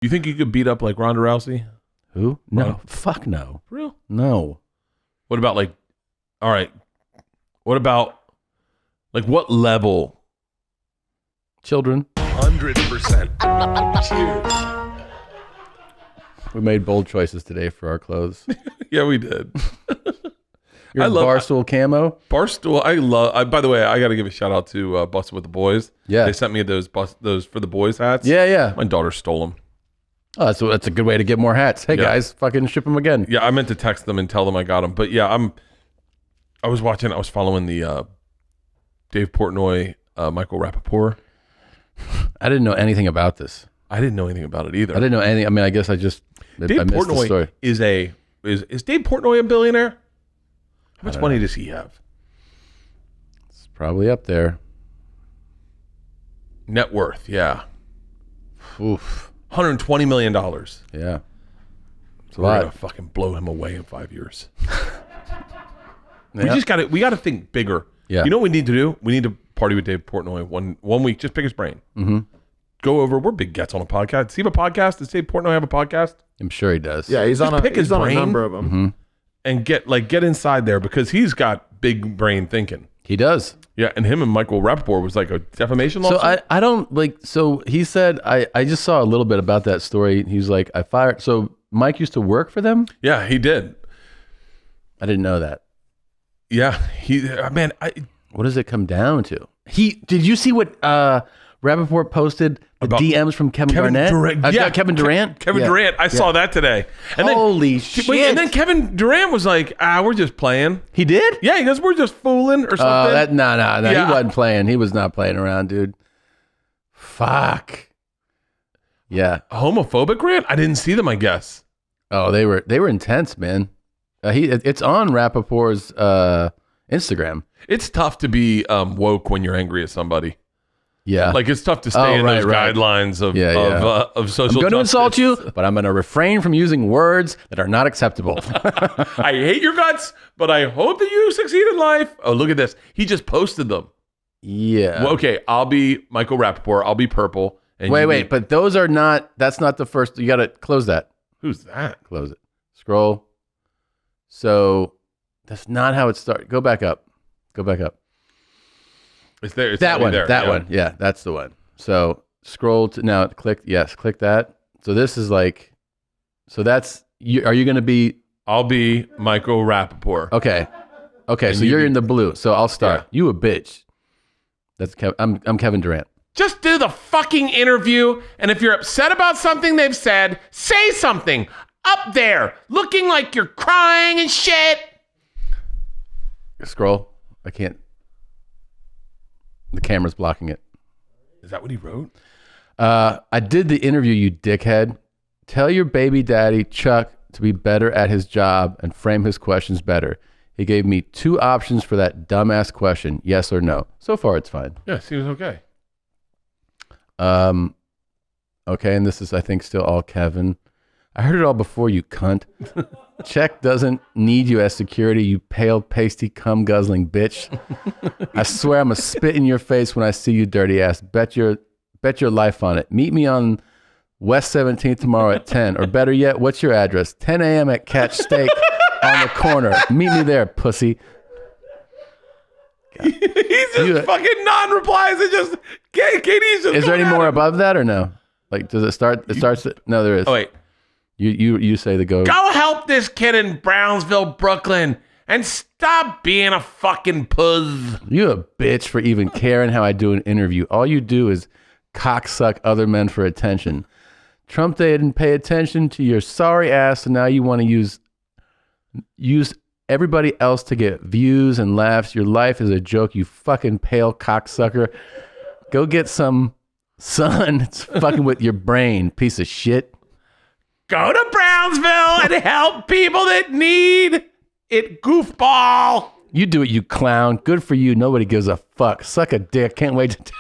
You think you could beat up like Ronda Rousey? Who? No. Ronda. Fuck no. For real? No. What about like, all right. What about like what level? Children. 100%. Cheers. We made bold choices today for our clothes. Yeah, we did. Your Barstool camo? Barstool, by the way, I got to give a shout out to Bustin' with the Boys. Yeah. They sent me those for the boys hats. Yeah. My daughter stole them. Oh, that's a good way to get more hats. Hey, guys, fucking ship them again. Yeah, I meant to text them and tell them I got them. But yeah, I was following the Dave Portnoy, Michael Rappaport. I didn't know anything about this. I didn't know anything about it either. I didn't know anything. I mean, I guess I missed the story. is Dave Portnoy a billionaire? How much money does he have? It's probably up there. Net worth, yeah. Oof. $120 million. Yeah. It's a We're lot. gonna fucking blow him away in 5 years. Yeah. We gotta think bigger. Yeah. You know what we need to do? We need to party with Dave Portnoy one week. Just pick his brain. Mm-hmm. Go over. We're big gets on a podcast. Does he have a podcast? Does Dave Portnoy have a podcast? I'm sure he does. Yeah, he's on a number of them. Mm-hmm. And get inside there because he's got big brain thinking. He does. Yeah, and him and Michael Rappaport was like a defamation lawsuit. So I don't like. So he said I just saw a little bit about that story. He was like, I fired. So Mike used to work for them. Yeah, he did. I didn't know that. Yeah, what does it come down to? Did you see what Rappaport posted? The About DMs from Kevin Durant. Kevin Durant. Kevin Durant. I saw that today. And Holy shit! And then Kevin Durant was like, we're just playing. He did? Yeah, he goes, we're just fooling or something. No. Yeah. He wasn't playing. He was not playing around, dude. Fuck. Yeah. Homophobic rant? I didn't see them, I guess. Oh, they were intense, man. It's on Rappaport's Instagram. It's tough to be woke when you're angry at somebody. Yeah. Like it's tough to stay in those guidelines of social I'm going to justice. insult you, but I'm going to refrain from using words that are not acceptable. I hate your guts, but I hope that you succeed in life. Oh, look at this. He just posted them. Yeah. Well, okay, I'll be Michael Rappaport. I'll be purple. And wait, but those are not, that's not the first. You got to close that. Who's that? Close it. Scroll. So that's not how it started. Go back up. It's there. It's that one. there. That one. Yeah, that's the one. So scroll to now. Click that. So this is like. So that's you. Are you going to be? I'll be Michael Rappaport. Okay. So you're in the blue. So I'll start. Yeah. You a bitch. That's I'm Kevin Durant. Just do the fucking interview, and if you're upset about something they've said, say something up there, looking like you're crying and shit. Scroll. I can't. The camera's blocking it. Is that what he wrote? I did the interview, you dickhead. Tell your baby daddy, Chuck, to be better at his job and frame his questions better. He gave me 2 options for that dumbass question, yes or no. So far, it's fine. Yeah, seems okay. Okay, and this is, I think, still all Kevin. I heard it all before, you cunt. Czech doesn't need you as security, you pale, pasty, cum-guzzling bitch. I swear I'm going to spit in your face when I see you, dirty ass. Bet your life on it. Meet me on West 17th tomorrow at 10. Or better yet, what's your address? 10 a.m. at Catch Steak on the corner. Meet me there, pussy. He's just fucking non-replies. It just, Katie's just. Is there any more above that or no? Like, does it start? It starts. No, there is. Oh, wait. You say the go. Go help this kid in Brownsville, Brooklyn, and stop being a fucking puss. You a bitch for even caring how I do an interview. All you do is cocksuck other men for attention. Trump didn't pay attention to your sorry ass, and now you want to use everybody else to get views and laughs. Your life is a joke, you fucking pale cocksucker. Go get some sun. It's fucking with your brain, piece of shit. Go to Brownsville and help people that need it, goofball. You do it, you clown. Good for you. Nobody gives a fuck. Suck a dick. Can't wait to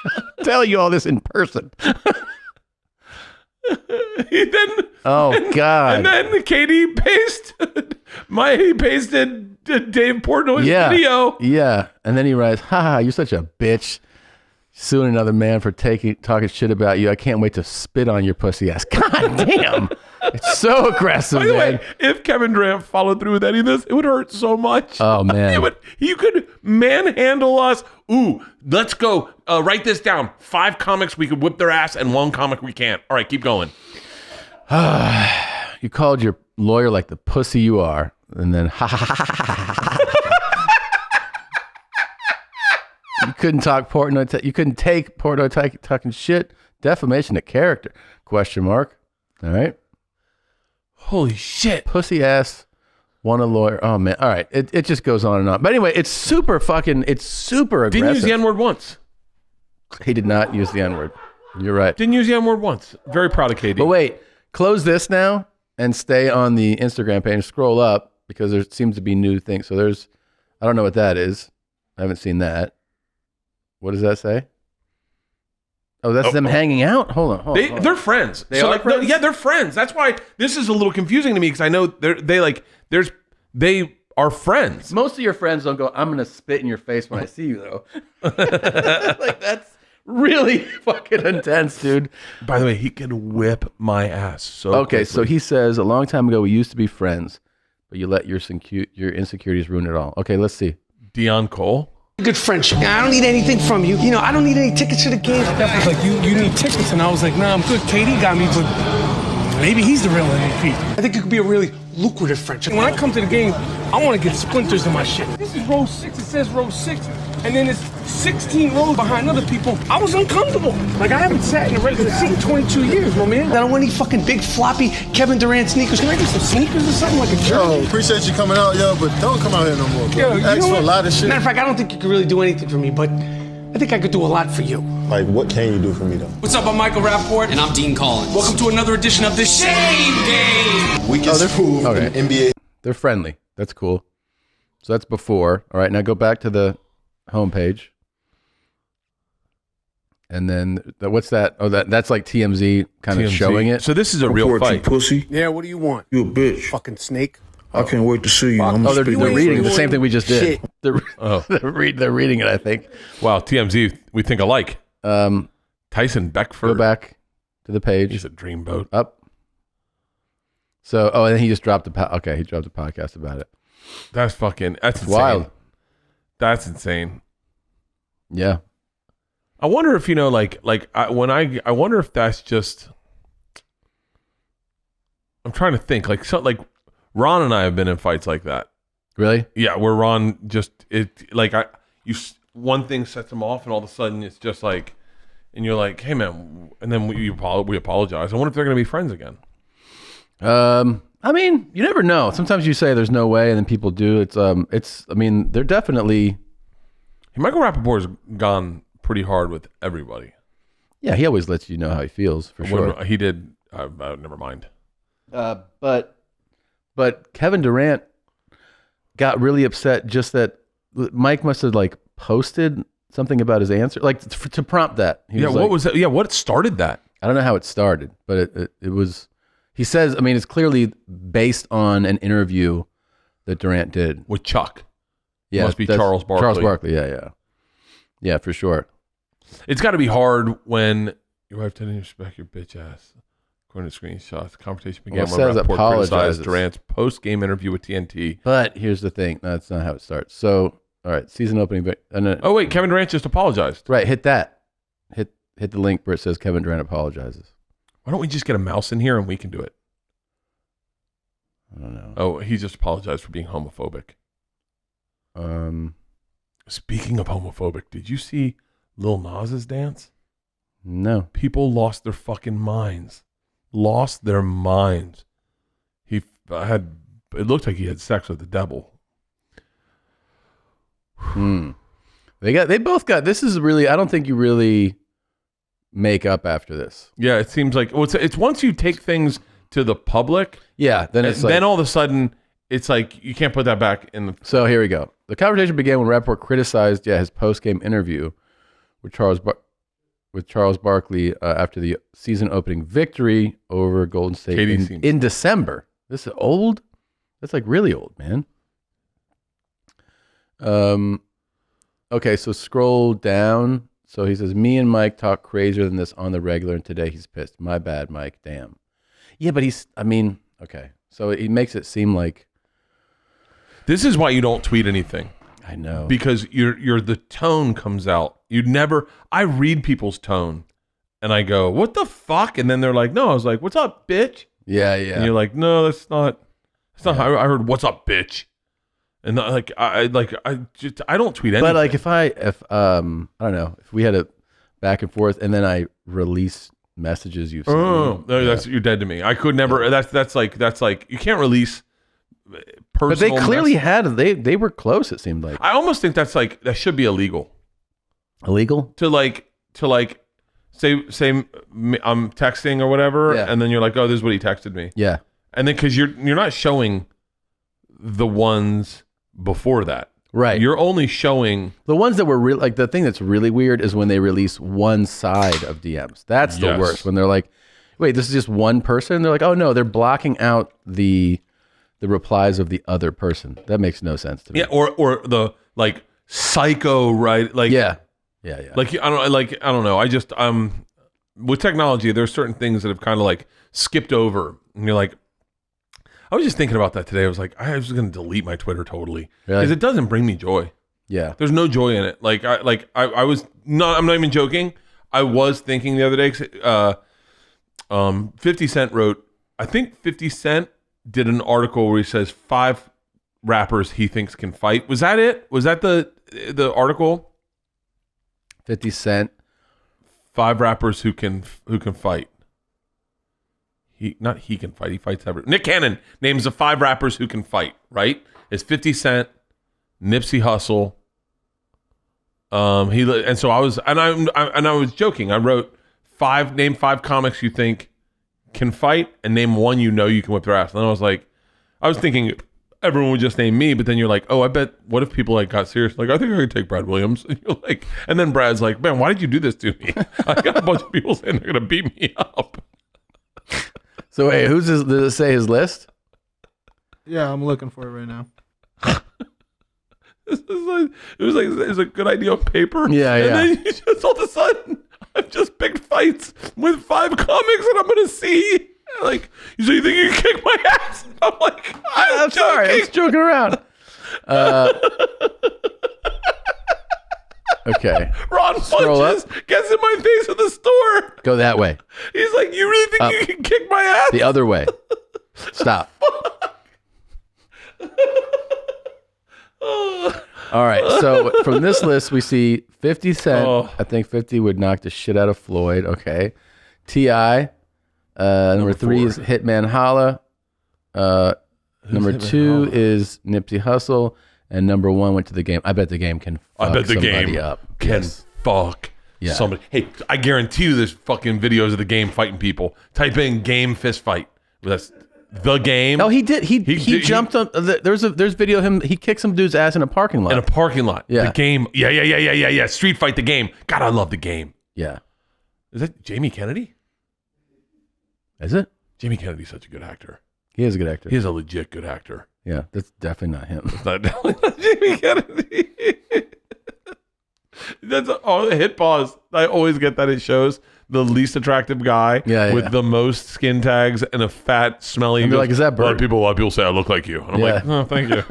tell you all this in person. God. And then Katie pasted Dave Portnoy's video. Yeah. And then he writes, haha, you're such a bitch. Suing another man for talking shit about you. I can't wait to spit on your pussy ass. God damn. It's so aggressive, By the man. way, if Kevin Durant followed through with any of this, it would hurt so much. Oh, man. You could manhandle us. Ooh, let's go. Write this down. 5 comics we could whip their ass and 1 comic we can't. All right, keep going. You called your lawyer like the pussy you are. And then, you couldn't talk Portnoy. You couldn't take Portnoy talking shit. Defamation of character. Question mark. All right. Holy shit. Pussy ass. Want a lawyer. Oh man. All right. It just goes on and on. But anyway, it's super aggressive. Didn't use the N-word once. He did not use the N-word. You're right. Didn't use the N-word once. Very proud of KD. But wait, close this now and stay on the Instagram page. Scroll up because there seems to be new things. So I don't know what that is. I haven't seen that. What does that say? Oh, that's them hanging out? Hold on. They're friends. They are friends? Yeah, they're friends. That's why this is a little confusing to me because I know they are friends. Most of your friends don't go, I'm going to spit in your face when I see you, though. Like, that's really fucking intense, dude. By the way, he can whip my ass so Okay, quickly. so he says, a long time ago, we used to be friends, but you let your insecurities ruin it all. Okay, let's see. Dion Cole. Good friendship. I don't need anything from you. You know, I don't need any tickets to the game. That was like, you need tickets. And I was like, nah, I'm good. KD got me, but maybe he's the real MVP. I think it could be a really lucrative friendship. When I come to the game, I want to get splinters in my shit. This is row 6. It says row 6. And then it's 16 rows behind other people. I was uncomfortable. Like, I haven't sat in a regular seat in 22 years, my man. I don't want any fucking big floppy Kevin Durant sneakers. Can I get some sneakers or something like a jersey? Yo, appreciate you coming out, yo, but don't come out here no more, bro. Yo, You asked for a lot of shit. Matter of fact, I don't think you could really do anything for me, but I think I could do a lot for you. Like, what can you do for me, though? What's up, I'm Michael Rappaport. And I'm Dean Collins. Welcome to another edition of the Shame Game. Weakest fool okay. in the NBA. They're friendly. That's cool. So that's before. All right, now go back to the homepage. And then what's that? Oh, that's like TMZ kind of showing it. So this is a real fight. Pussy. Yeah, what do you want? You a bitch. Fucking snake. I can't wait to see you. I'm Oh, they're speaking reading the French. same thing we just did. Shit. They're reading it, I think. Wow, TMZ, we think alike. Tyson Beckford. Go back to the page. He's a dreamboat. Up. So, and then he just dropped he dropped a podcast about it. That's insane. Wild. That's insane. Yeah. I wonder if, I wonder if that's just, I'm trying to think, Ron and I have been in fights like that. Really? Yeah, where Ron one thing sets him off and all of a sudden it's just like, and you're like, hey man, and then we apologize. I wonder if they're going to be friends again. I mean, you never know. Sometimes you say there's no way and then people do. They're definitely. Michael Rappaport's gone pretty hard with everybody. Yeah, he always lets you know how he feels, for sure. He did, never mind. But Kevin Durant got really upset just that Mike must have posted something about his answer, to prompt that. What was that? Yeah, what started that? I don't know how it started, but it was, he says, it's clearly based on an interview that Durant did. With Chuck. Yeah. Must be Charles Barkley. Charles Barkley, yeah. Yeah, for sure. It's got to be hard when your wife didn't respect your bitch ass. According to screenshots, the conversation began when Rappaport criticized Durant's post-game interview with TNT. But here's the thing. No, that's not how it starts. So, all right, season opening. Oh, wait, Kevin Durant just apologized. Right, hit that. Hit the link where it says Kevin Durant apologizes. Why don't we just get a mouse in here and we can do it? I don't know. Oh, he just apologized for being homophobic. Speaking of homophobic, did you see Lil Nas's dance? No. People lost their fucking minds. Lost their minds. It looked like he had sex with the devil. They both got, this is really, I don't think you really make up after this. Yeah, it seems like, it's once you take things to the public. Yeah, then it's then all of a sudden, it's like, you can't put that back in the... So here we go. The conversation began when Rappaport criticized his post-game interview with Charles Barkley after the season opening victory over Golden State in December. This is old. That's really old, man. Okay, so scroll down. So he says, me and Mike talk crazier than this on the regular, and today he's pissed. My bad, Mike. Damn. Yeah, but okay. So it makes it seem like... This is why you don't tweet anything. I know. Because the tone comes out. I read people's tone, and I go, what the fuck? And then they're like, no. I was like, what's up, bitch? Yeah. And you're like, no, that's not how I heard what's up, bitch. And I don't tweet anything. But like if I don't know, if we had a back and forth and then I release messages you've sent no, you're dead to me. I could never. That's like you can't release personal. But they clearly had they were close. It seemed like. I almost think that should be illegal. Illegal to say I'm texting or whatever, and then you're like, oh, this is what he texted me. Yeah. And then because you're not showing the ones before that. Right. You're only showing the ones that were real. Like the thing that's really weird is when they release one side of DMs. That's the worst. When they're like, wait, this is just one person. And they're like, oh no, they're blocking out the replies of the other person. That makes no sense to me. Yeah. Or the like psycho, right? Like, yeah. Like, I don't know. I just, with technology, there's certain things that have kind of like skipped over and you're like, I was just thinking about that today. I was like, I was going to delete my Twitter totally because it doesn't bring me joy. Yeah, there's no joy in it. I was not. I'm not even joking. I was thinking the other day. 50 Cent wrote. I think 50 Cent did an article where he says 5 rappers he thinks can fight. Was that it? Was that the article? 50 Cent. 5 rappers who can fight. He can fight. He fights everyone. Nick Cannon names the 5 rappers who can fight. Right? It's 50 Cent, Nipsey Hussle. I was joking. I wrote name 5 comics you think can fight, and name one you can whip their ass. And then I was thinking everyone would just name me, but then you're like, oh, I bet. What if people got serious? Like, I think I could take Brad Williams. And you're like, and then Brad's like, man, why did you do this to me? I got a bunch of people saying they're gonna beat me up. So wait, does it say his list? Yeah, I'm looking for it right now. It was a good idea on paper. Yeah. And then you just all of a sudden, I've just picked fights with 5 comics that I'm gonna see. Like, so you think you can kick my ass? I'm like, I'm sorry, I was joking around. Okay. Ron Funches gets in my face at the store. Go that way. He's like, you really think you can kick my ass? The other way. Stop. All right. So from this list, we see 50 Cent. I think 50 would knock the shit out of Floyd. Okay. T.I. Number 3 is Hitman Holla. Number 2 is Nipsey Hussle. And number 1 went to the game. I bet the game can fuck somebody up. Can fuck somebody. Hey, I guarantee you there's fucking videos of the game fighting people. Type in game fist fight. That's the game. Oh, he did. He jumped on. There's video of him. He kicked some dude's ass in a parking lot. Yeah. The game. Yeah. Street Fight the game. God, I love the game. Yeah. Is that Jamie Kennedy? Is it? Jamie Kennedy's such a good actor. He is a good actor. He is a legit good actor. Yeah, that's definitely not him. It's definitely not Jamie Kennedy. That's hit pause. I always get that it shows the least attractive guy with the most skin tags and a fat, smelly. And like, is that Bert? A lot of people say I look like you. And I'm like, oh, thank you.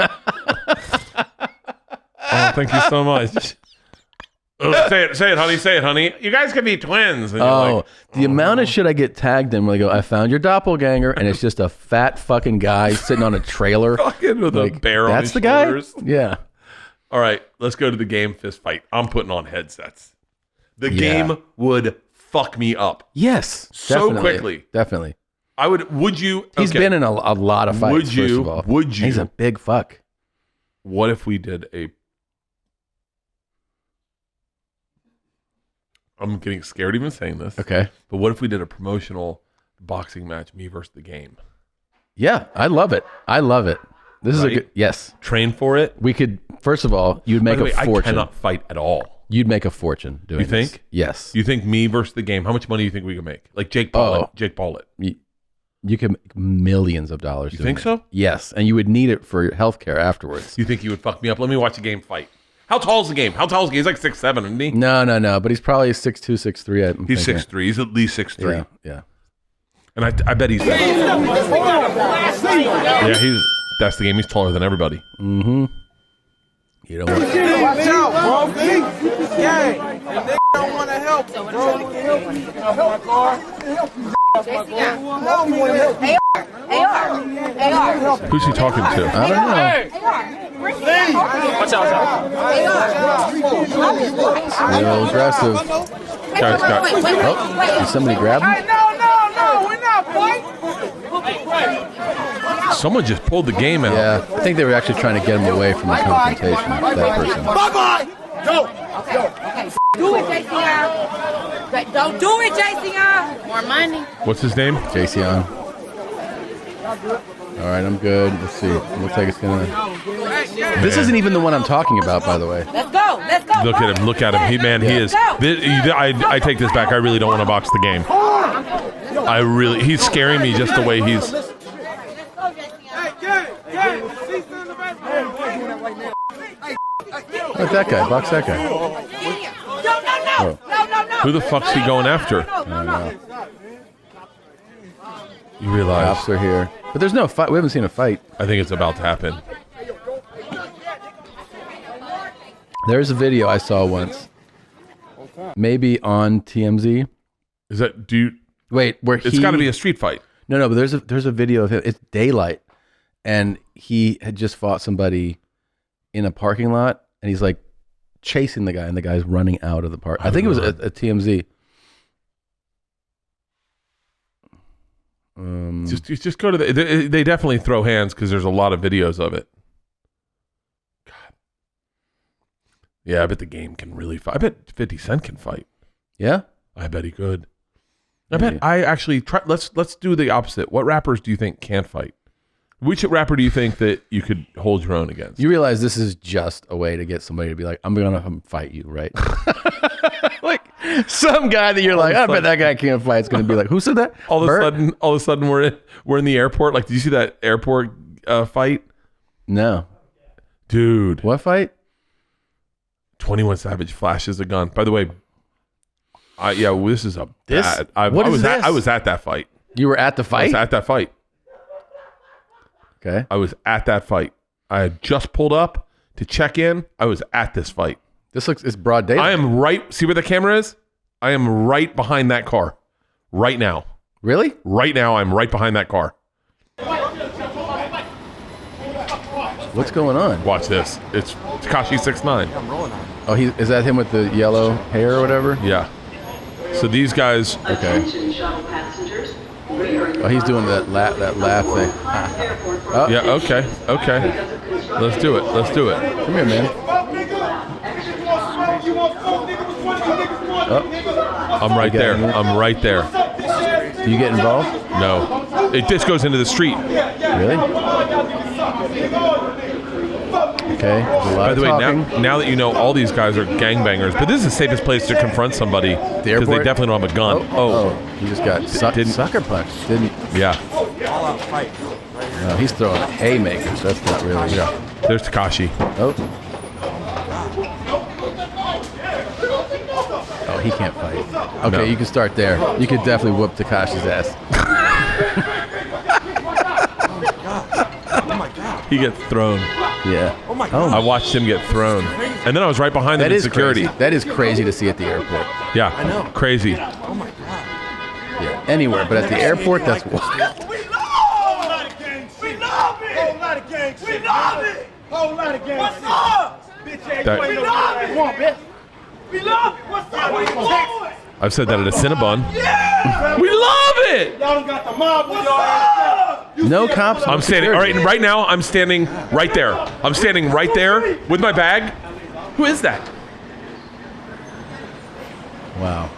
Oh, thank you so much. Say it, honey. Say it, honey. You guys can be twins. And the amount of shit I get tagged in where they go, I found your doppelganger, and it's just a fat fucking guy sitting on a trailer. Fucking with a bear on his shoulders. Guy? Yeah. All right, let's go to the game fist fight. I'm putting on headsets. The game would fuck me up. Yes. So quickly. Definitely. Would you? He's been in a lot of fights, first of all. Would you? He's a big fuck. What if we did I'm getting scared even saying this. Okay. But what if we did a promotional boxing match, me versus the game? Yeah, I love it. This is a good, yes. Train for it. We could, first of all, you'd make a fortune. I cannot fight at all. You'd make a fortune doing this. You think? Yes. You think me versus the game, how much money do you think we could make? Like Jake Paul. Jake Paul it. You can make millions of dollars. You think so? Yes. And you would need it for healthcare afterwards. You think you would fuck me up? Let me watch a game fight. How tall is the game? How tall is the game? He's like 6'7", isn't he? No. But he's probably 6'2", 6'3". He's 6'3". He's at least 6'3". Yeah. And I bet he's... Yeah, that's the game. He's taller than everybody. Mm-hmm. You don't want Watch out, bro. Gang. If they don't want to help, bro. Who's he talking to? I don't know. Watch out. A little aggressive. Guy's got... Did somebody grab him? No, we're not fighting. Someone just pulled the game out. Yeah, I think they were actually trying to get him away from the confrontation. That person. Bye-bye. Go. Do it, JCR. Don't do it, JCR. More money. What's his name? JCon. All right, I'm good. Let's see. Looks like it's gonna. This isn't even the one I'm talking about, by the way. Let's go. Look at him. He is. I take this back. I really don't want to box the game. He's scaring me just the way he's. Look, that guy. Box that guy. No. Who the fuck's he going after? I don't know. You realize? Cops are here, but there's no fight. We haven't seen a fight. I think it's about to happen. There's a video I saw once, maybe on TMZ. Is that Wait, where it's got to be a street fight. No, but there's a video of him. It's daylight, and he had just fought somebody in a parking lot, and he's like chasing the guy, and the guy's running out of the park. I think it was a TMZ. Just go to they definitely throw hands because there's a lot of videos of it. God. Yeah, I bet the game can really fight. I bet 50 Cent can fight. Yeah, I bet he could. I bet I actually try. Let's do the opposite. What rappers do you think can't fight? Which rapper do you think that you could hold your own against? You realize this is just a way to get somebody to be like, I'm gonna fight you, right? Like some guy that you're like, I bet that guy can't fight. It's gonna be like, who said that? All Bert? of a sudden, we're in the airport. Like, did you see that airport fight? No, dude. What fight? 21 Savage flashes a gun. By the way, this is a bad. I was at that fight. You were at the fight? I was at that fight. Okay. I was at that fight. I had just pulled up to check in. I was at this fight. It's broad daylight. I am right. See where the camera is? I am right behind that car. Right now. Really? Right now, I'm right behind that car. What's going on? Watch this. It's Tekashi 6'9". Oh, is that him with the yellow hair or whatever? Yeah. So these guys. Okay. Oh, he's doing that laugh thing. Oh. Yeah. Okay. Let's do it. Come here, man. Oh. I'm right there. Do you get involved? No. This goes into the street. Really? Okay. By the way, now that you know all these guys are gangbangers, but this is the safest place to confront somebody because they definitely don't have a gun. Oh. He just got sucker punched, didn't? Yeah. All-out fight. No, he's throwing haymakers. That's not really. Yeah. There's Tekashi. Oh, he can't fight. Okay, No. You can start there. You could definitely whoop Tekashi's ass. Oh my God. He gets thrown. Yeah. Oh my God. I watched him get thrown, and then I was right behind him in security. Crazy. That is crazy to see at the airport. Yeah, I know. crazy. Oh my God. Yeah, anywhere, but at the airport, that's wild. We love it. We love it. Whole lot of gangs. We love it. Whole lot of gangs. What's up? Bitch ass. That- We love it. Come on, bitch. We love it. What's up? What you doing? I've said that at a Cinnabon. Yeah. We love it. Y'all done got the mob with your ass. No cops. I'm standing. All right, and right now I'm standing right there. I'm standing right there with my bag. Who is that? Wow.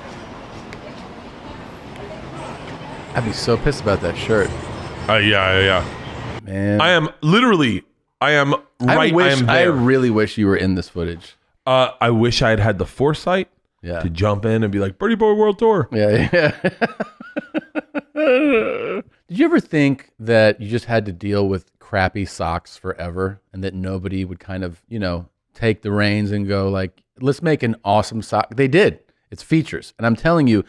I'd be so pissed about that shirt. Yeah. Man. I am literally. I am right. I am I there. really wish you were in this footage. I wish I had had the foresight to jump in and be like, Birdie Boy World Tour. Yeah. Did you ever think that you just had to deal with crappy socks forever and that nobody would kind of, take the reins and go like, let's make an awesome sock. They did. It's Feetures. And I'm telling you,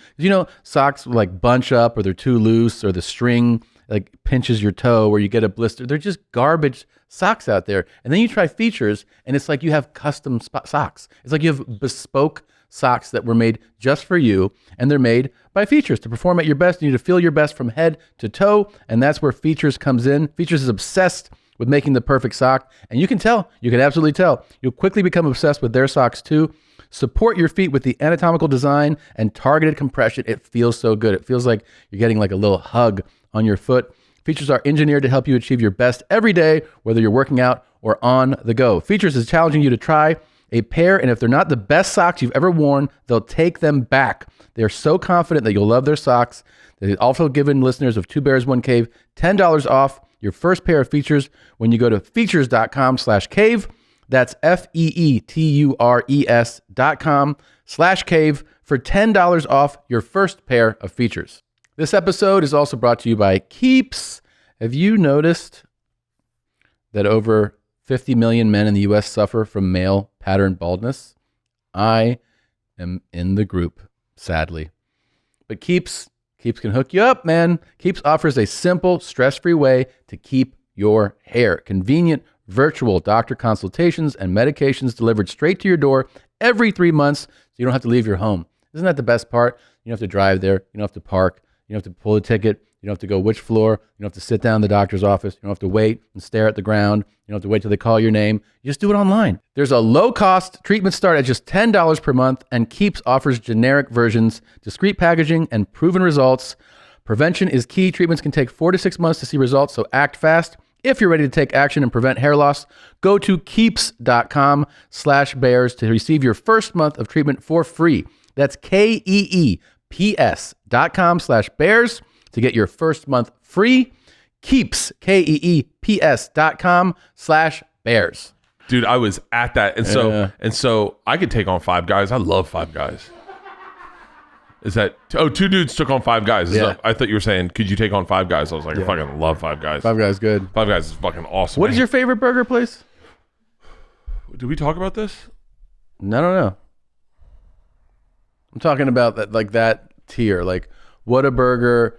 socks like bunch up or they're too loose or the string like pinches your toe where you get a blister. They're just garbage socks out there. And then you try Feetures and it's like you have custom socks. It's like you have bespoke socks that were made just for you, and they're made by Feetures. To perform at your best, you need to feel your best from head to toe, and that's where Feetures comes in. Feetures is obsessed with making the perfect sock, and you can absolutely tell. You'll quickly become obsessed with their socks too. Support your feet with the anatomical design and targeted compression. It feels so good. It feels like you're getting like a little hug on your foot. Feetures are engineered to help you achieve your best every day, whether you're working out or on the go. Feetures is challenging you to try a pair, and if they're not the best socks you've ever worn, they'll take them back. They're so confident that you'll love their socks. They've also given listeners of Two Bears, One Cave $10 off your first pair of Feetures when you go to feetures.com/cave. That's FEETURES.com/cave for $10 off your first pair of Feetures. This episode is also brought to you by Keeps. Have you noticed that over 50 million men in the U.S. suffer from male pattern baldness? I am in the group, sadly. But Keeps can hook you up, man. Keeps offers a simple, stress-free way to keep your hair. Convenient, virtual doctor consultations and medications delivered straight to your door every 3 months, so you don't have to leave your home. Isn't that the best part? You don't have to drive there. You don't have to park. You don't have to pull a ticket. You don't have to go which floor. You don't have to sit down in the doctor's office. You don't have to wait and stare at the ground. You don't have to wait till they call your name. You just do it online. There's a low-cost treatment start at just $10 per month, and Keeps offers generic versions, discreet packaging, and proven results. Prevention is key. Treatments can take 4 to 6 months to see results, so act fast. If you're ready to take action and prevent hair loss, go to keeps.com/bears to receive your first month of treatment for free. That's KEEPS.com/bears to get your first month free. Keeps, KEEPS.com/bears. Dude, I was at that. And so I could take on Five Guys. I love Five Guys. Is that, two dudes took on Five Guys. I thought you were saying, could you take on Five Guys? I was like, I fucking love Five Guys. Five Guys good. Five Guys is fucking awesome. What is your favorite burger place? Did we talk about this? No. I'm talking about that tier, like Whataburger,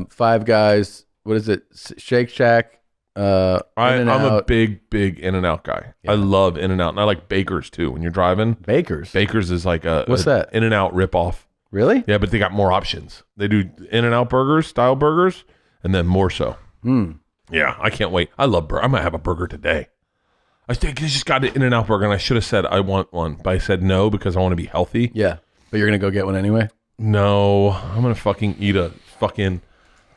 Five Guys, what is it? Shake Shack, I'm a big In-N-Out guy. Yeah. I love In-N-Out, and I like Baker's too. When you're driving, Baker's is like what's that? In-N-Out ripoff. Really? Yeah, but they got more options. They do In-N-Out burgers, style burgers, and then more so. Yeah, I can't wait. I love burger. I'm gonna have a burger today. I just got an In-N-Out burger, and I should have said I want one, but I said no because I want to be healthy. Yeah, but you're gonna go get one anyway. No, I'm gonna fucking eat a fucking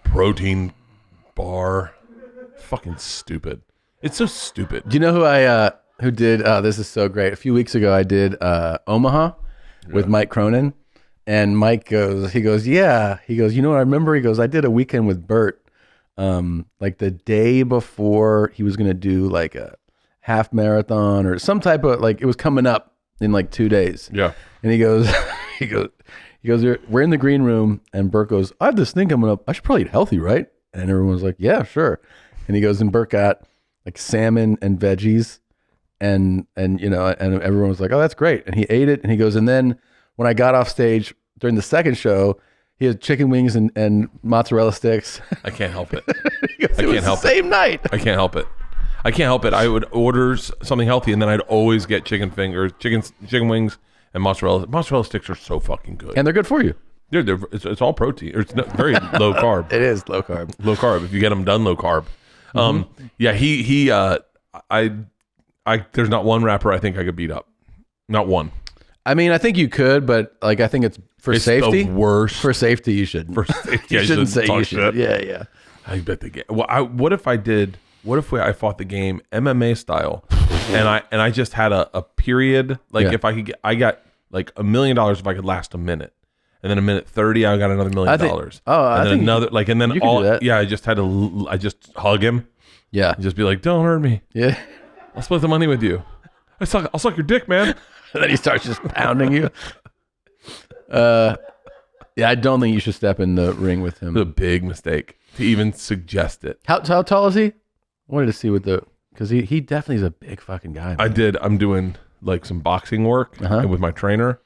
protein bar. Fucking stupid. It's so stupid. Do you know who did this is so great. A few weeks ago I did Omaha with Mike Cronin, and Mike goes, you know what I remember? He goes, I did a weekend with Bert like the day before he was gonna do like a half marathon or some type of, like, it was coming up in like 2 days. Yeah. And he goes we're in the green room, and Bert goes, I have this thing coming up. I should probably eat healthy, right? And everyone was like, yeah, sure. And he goes, and Bert got like salmon and veggies, and everyone was like, oh, that's great. And he ate it, and he goes, and then when I got off stage during the second show, he had chicken wings and mozzarella sticks. I can't help it. I can't help it. Same night. I can't help it. I would order something healthy, and then I'd always get chicken wings and mozzarella. Mozzarella sticks are so fucking good, and they're good for you. It's all protein. It's very low carb. It is low carb. Low carb. If you get them done low carb. Yeah. There's not one rapper I think I could beat up. Not one. I mean, I think you could, but like, I think it's safety. The worst. For safety, you shouldn't. For safety, you shouldn't say you should. Yeah. I bet they get. Well, what if I fought the game MMA style, and I just had a period, like if I could get, I got like $1 million if I could last a minute, and then a minute 30 I got another $1 million. And then another like, and then all I just had to hug him. Yeah, and just be like, don't hurt me. Yeah, I'll split the money with you. I'll suck your dick, man. And then he starts just pounding you. Yeah, I don't think you should step in the ring with him. It's a big mistake to even suggest it. How tall is he? I wanted to see what the Because he definitely is a big fucking guy. Man. I'm doing like some boxing work with my trainer,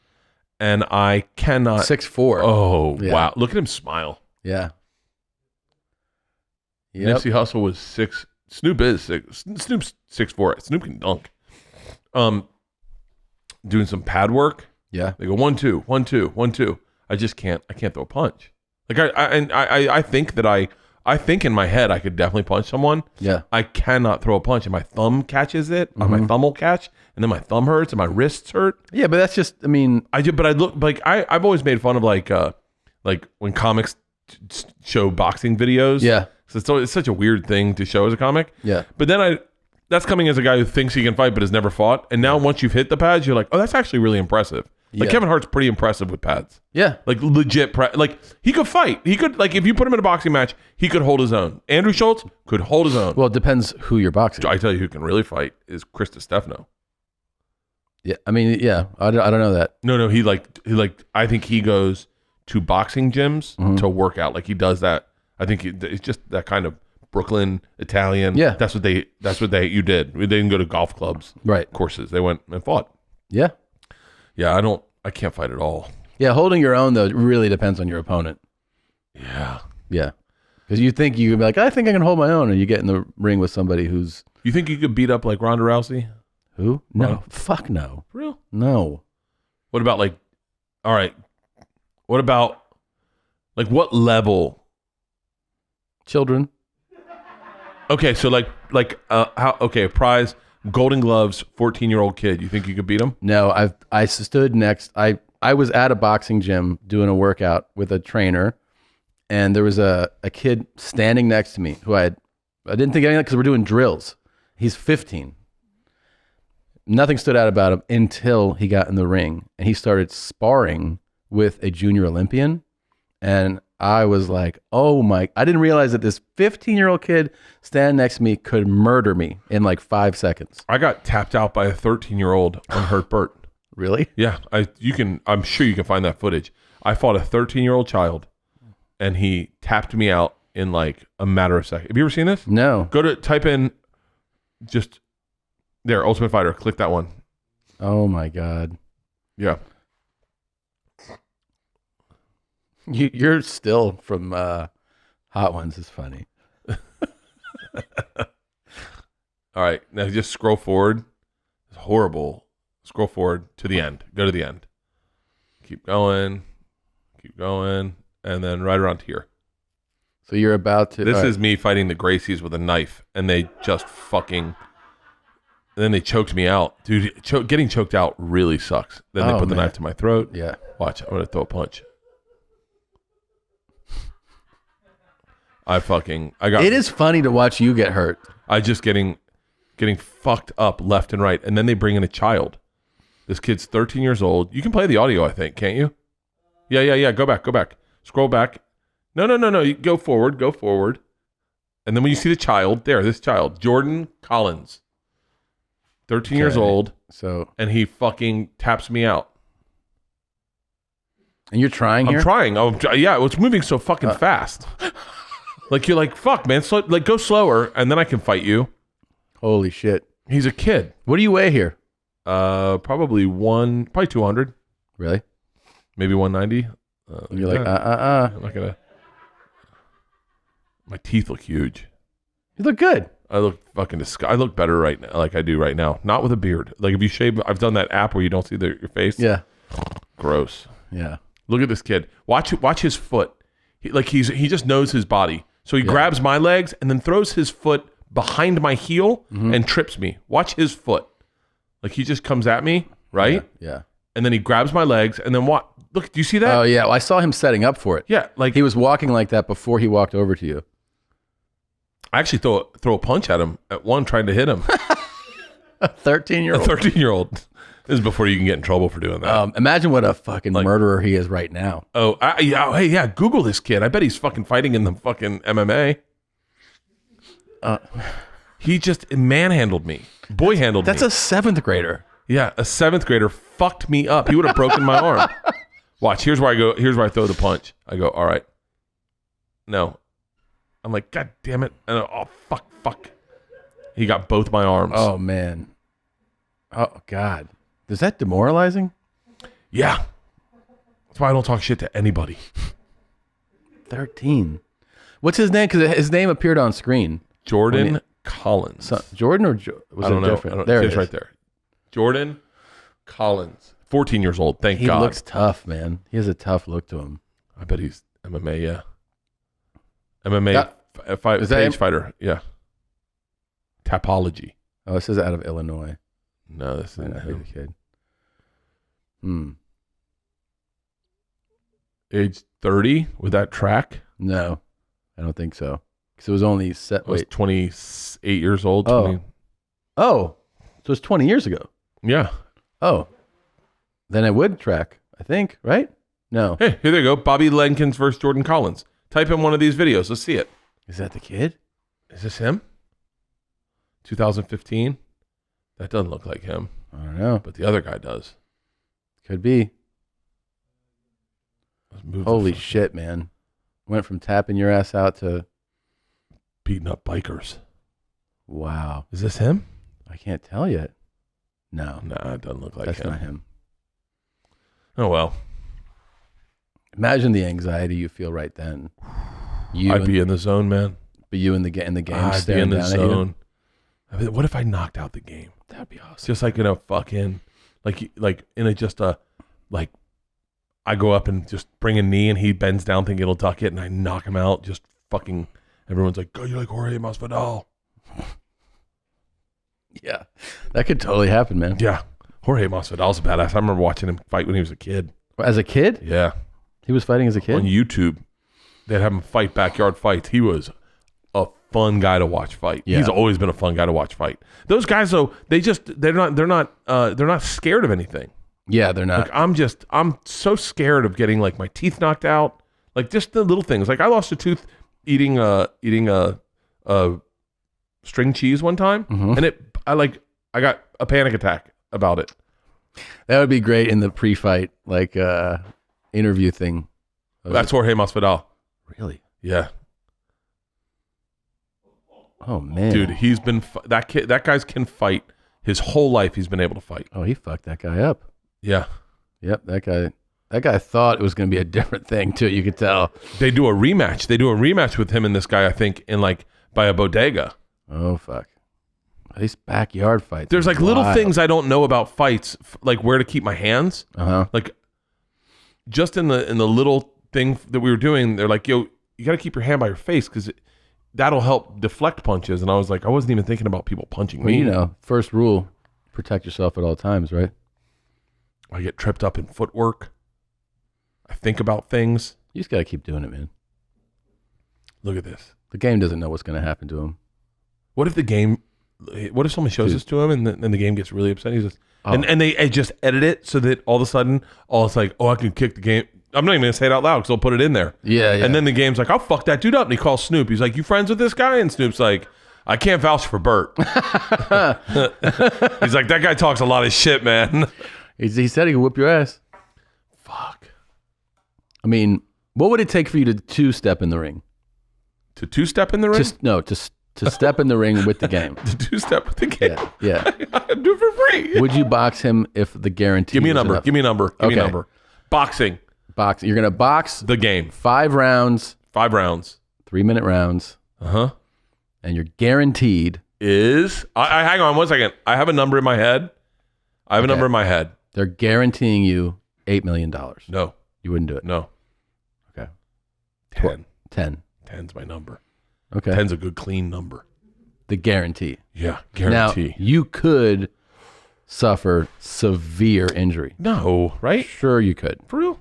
and I cannot 6'4". Oh Yeah. wow! Look at him smile. Yeah. Yep. Nipsey Hussle was 6. Snoop is 6. Snoop's 6'4". Snoop can dunk. Doing some pad work. Yeah. They go 1 2 1 2 1 2. I just can't. I can't throw a punch. Like I think that I think in my head I could definitely punch someone. Yeah. I cannot throw a punch, and my thumb catches it. My thumb will catch, and then my thumb hurts, and my wrists hurt. Yeah, but that's just. I mean, But I look like I've always made fun of like when comics show boxing videos. Yeah. So it's such a weird thing to show as a comic. Yeah. But then that's coming as a guy who thinks he can fight but has never fought. And now once you've hit the pads, you're like, oh, that's actually really impressive. Like Yeah. Kevin Hart's pretty impressive with pads. yeah. Like legit, like he could fight. He could, like, if you put him in a boxing match, he could hold his own. Andrew Schultz could hold his own. Well, it depends who you're boxing. I tell you, who can really fight is Chris Stefano. Yeah. I mean, yeah. I don't know that. No, he I think he goes to boxing gyms to work out. Like he does that. I think it's just that kind of Brooklyn Italian. Yeah. That's what you did. They didn't go to golf clubs. Right. Courses. They went and fought. Yeah. Yeah, I can't fight at all. Yeah. Holding your own, though, really depends on your opponent. Yeah. Yeah. Because you think you can be like, I think I can hold my own. And you get in the ring with somebody who's. You think you could beat up like Ronda Rousey? Who? No. Ronda. Fuck no. For real? No. What about like, all right. What about like what level? Children. Okay, so a prize, Golden Gloves, 14-year-old kid. You think you could beat him? No, I stood next. I was at a boxing gym doing a workout with a trainer, and there was a kid standing next to me who I didn't think anything because we're doing drills. He's 15. Nothing stood out about him until he got in the ring and he started sparring with a junior Olympian, and I was like, oh my, I didn't realize that this 15-year-old kid standing next to me could murder me in like 5 seconds. I got tapped out by a 13-year-old on Hurt Bert. Really? Yeah, I'm sure you can find that footage. I fought a 13-year-old child, and he tapped me out in like a matter of seconds. Have you ever seen this? No. Type in just there, Ultimate Fighter. Click that one. Oh my God. Yeah. You're still from Hot Ones is funny. All right, now just scroll forward. It's horrible. Scroll forward to the end. Go to the end. Keep going, and then right around here. So you're about to. This is me fighting the Gracies with a knife, and they just fucking. And then they choked me out, dude. Getting choked out really sucks. Then they put the knife to my throat. Yeah. Watch, I'm gonna throw a punch. I got. It is funny to watch you get hurt. I just getting fucked up left and right, and then they bring in a child. This kid's 13 years old. You can play the audio, I think, can't you? Yeah. Go back. Scroll back. No. You go forward. And then when you see the child, this child, Jordan Collins, 13 years old. So, and he fucking taps me out. And you're trying here? I'm trying. Yeah, it's moving so fucking fast. Like you're like, fuck, man. Go slower, and then I can fight you. Holy shit. He's a kid. What do you weigh here? Probably 200. Really? Maybe 190. You're like, I'm not gonna. My teeth look huge. You look good. I look fucking disgusting. I look better right now, like I do right now. Not with a beard. Like if you shave, I've done that app where you don't see your face. Yeah. Gross. Yeah. Look at this kid. Watch his foot. He just knows his body. So he grabs my legs and then throws his foot behind my heel and trips me. Watch his foot. Like he just comes at me, right? Yeah. And then he grabs my legs and then what? Look, do you see that? Oh yeah. Well, I saw him setting up for it. Yeah, like he was walking like that before he walked over to you. I actually throw a punch at him at one trying to hit him. A 13-year-old. A 13-year-old. This is before you can get in trouble for doing that. Imagine what a fucking murderer he is right now. Oh, hey, Google this kid. I bet he's fucking fighting in the fucking MMA. He just manhandled me. Boy-handled me. That's a 7th grader. Yeah, a 7th grader fucked me up. He would have broken my arm. Watch, here's where I go. Here's where I throw the punch. I go, all right. No. I'm like, God damn it. And fuck. He got both my arms. Oh man. Oh God. Is that demoralizing? Yeah. That's why I don't talk shit to anybody. 13. What's his name? Because his name appeared on screen. Jordan Collins. Jordan or was I don't it know. different? There it is. Right there. Jordan Collins. 14 years old. Thank He God. looks tough, man. He has a tough look to him. I bet he's MMA, yeah. MMA page fighter, yeah. Tapology. Oh, it says out of Illinois. No, this isn't him. Kid. Age 30 with that track? No, I don't think so. Because it was only set. I was 28 years old. 20. Oh, so it's 20 years ago. Yeah. Oh, then it would track, I think, right? No. Hey, here they go. Bobby Lenkins versus Jordan Collins. Type in one of these videos. Let's see it. Is that the kid? Is this him? 2015? That doesn't look like him. I don't know. But the other guy does. Could be. Holy the shit, man. Went from tapping your ass out to beating up bikers. Wow. Is this him? I can't tell yet. No. Nah, it doesn't look like That's him. not him. Oh, well. Imagine the anxiety you feel right then. I'd be in the zone, man. But you in the game I'd be in the down zone. I mean, what if I knocked out the game? That'd be awesome. Just like in a fucking, like in a just a, like, I go up and just bring a knee and he bends down thinking he'll duck it and I knock him out. Just fucking, everyone's like, "Go, you're like Jorge Masvidal." Yeah, that could totally happen, man. Yeah, Jorge Masvidal's a badass. I remember watching him fight when he was a kid. As a kid? Yeah, he was fighting as a kid on YouTube. They'd have him fight backyard fights. He was a fun guy to watch fight. Yeah. He's always been a fun guy to watch fight. Those guys though, they're not scared of anything. Yeah, they're not. Like, I'm so scared of getting like my teeth knocked out. Like just the little things. Like I lost a tooth eating a string cheese one time, and I got a panic attack about it. That would be great in the pre-fight interview thing. That's Jorge Masvidal. Really? Yeah. Oh man, dude, he's been that guy's can fight his whole life. He's been able to fight. Oh, he fucked that guy up. Yeah. Yep, that guy thought it was going to be a different thing too. You could tell. They do a rematch. They do a rematch with him and this guy, I think, in like by a bodega. Oh fuck. These backyard fights. There's like little things I don't know about fights, like where to keep my hands. Like just in the little thing that we were doing, they're like, "Yo, you got to keep your hand by your face because that'll help deflect punches." And I was like, I wasn't even thinking about people punching me. You know, first rule: protect yourself at all times, right? I get tripped up in footwork. I think about things. You just got to keep doing it, man. Look at this. The game doesn't know what's going to happen to him. What if someone shows this to him and then the game gets really upset? He's just, and they just edit it so that all of a sudden, it's like, oh, I can kick the game. I'm not even going to say it out loud because I'll put it in there. Yeah. And then the game's like, I'll fuck that dude up. And he calls Snoop. He's like, you friends with this guy? And Snoop's like, I can't vouch for Bert. He's like, that guy talks a lot of shit, man. He said he could whip your ass. Fuck. I mean, what would it take for you to two-step in the ring? To two-step in the ring? To step in the ring with the game. To two-step with the game? Yeah. I do it for free. Would you box him if the guarantee Give me a number. enough? Give me a number. Give me a number. Boxing. You're going to box the game. 5 rounds. 5 rounds. 3-minute rounds. Uh-huh. And you're guaranteed is I hang on 1 second. I have a number in my head. They're guaranteeing you $8 million. No. You wouldn't do it. No. Okay. 10. 10's my number. Okay. 10's a good clean number. The guarantee. Yeah, guarantee. Now, you could suffer severe injury. No, right? Sure you could. For real?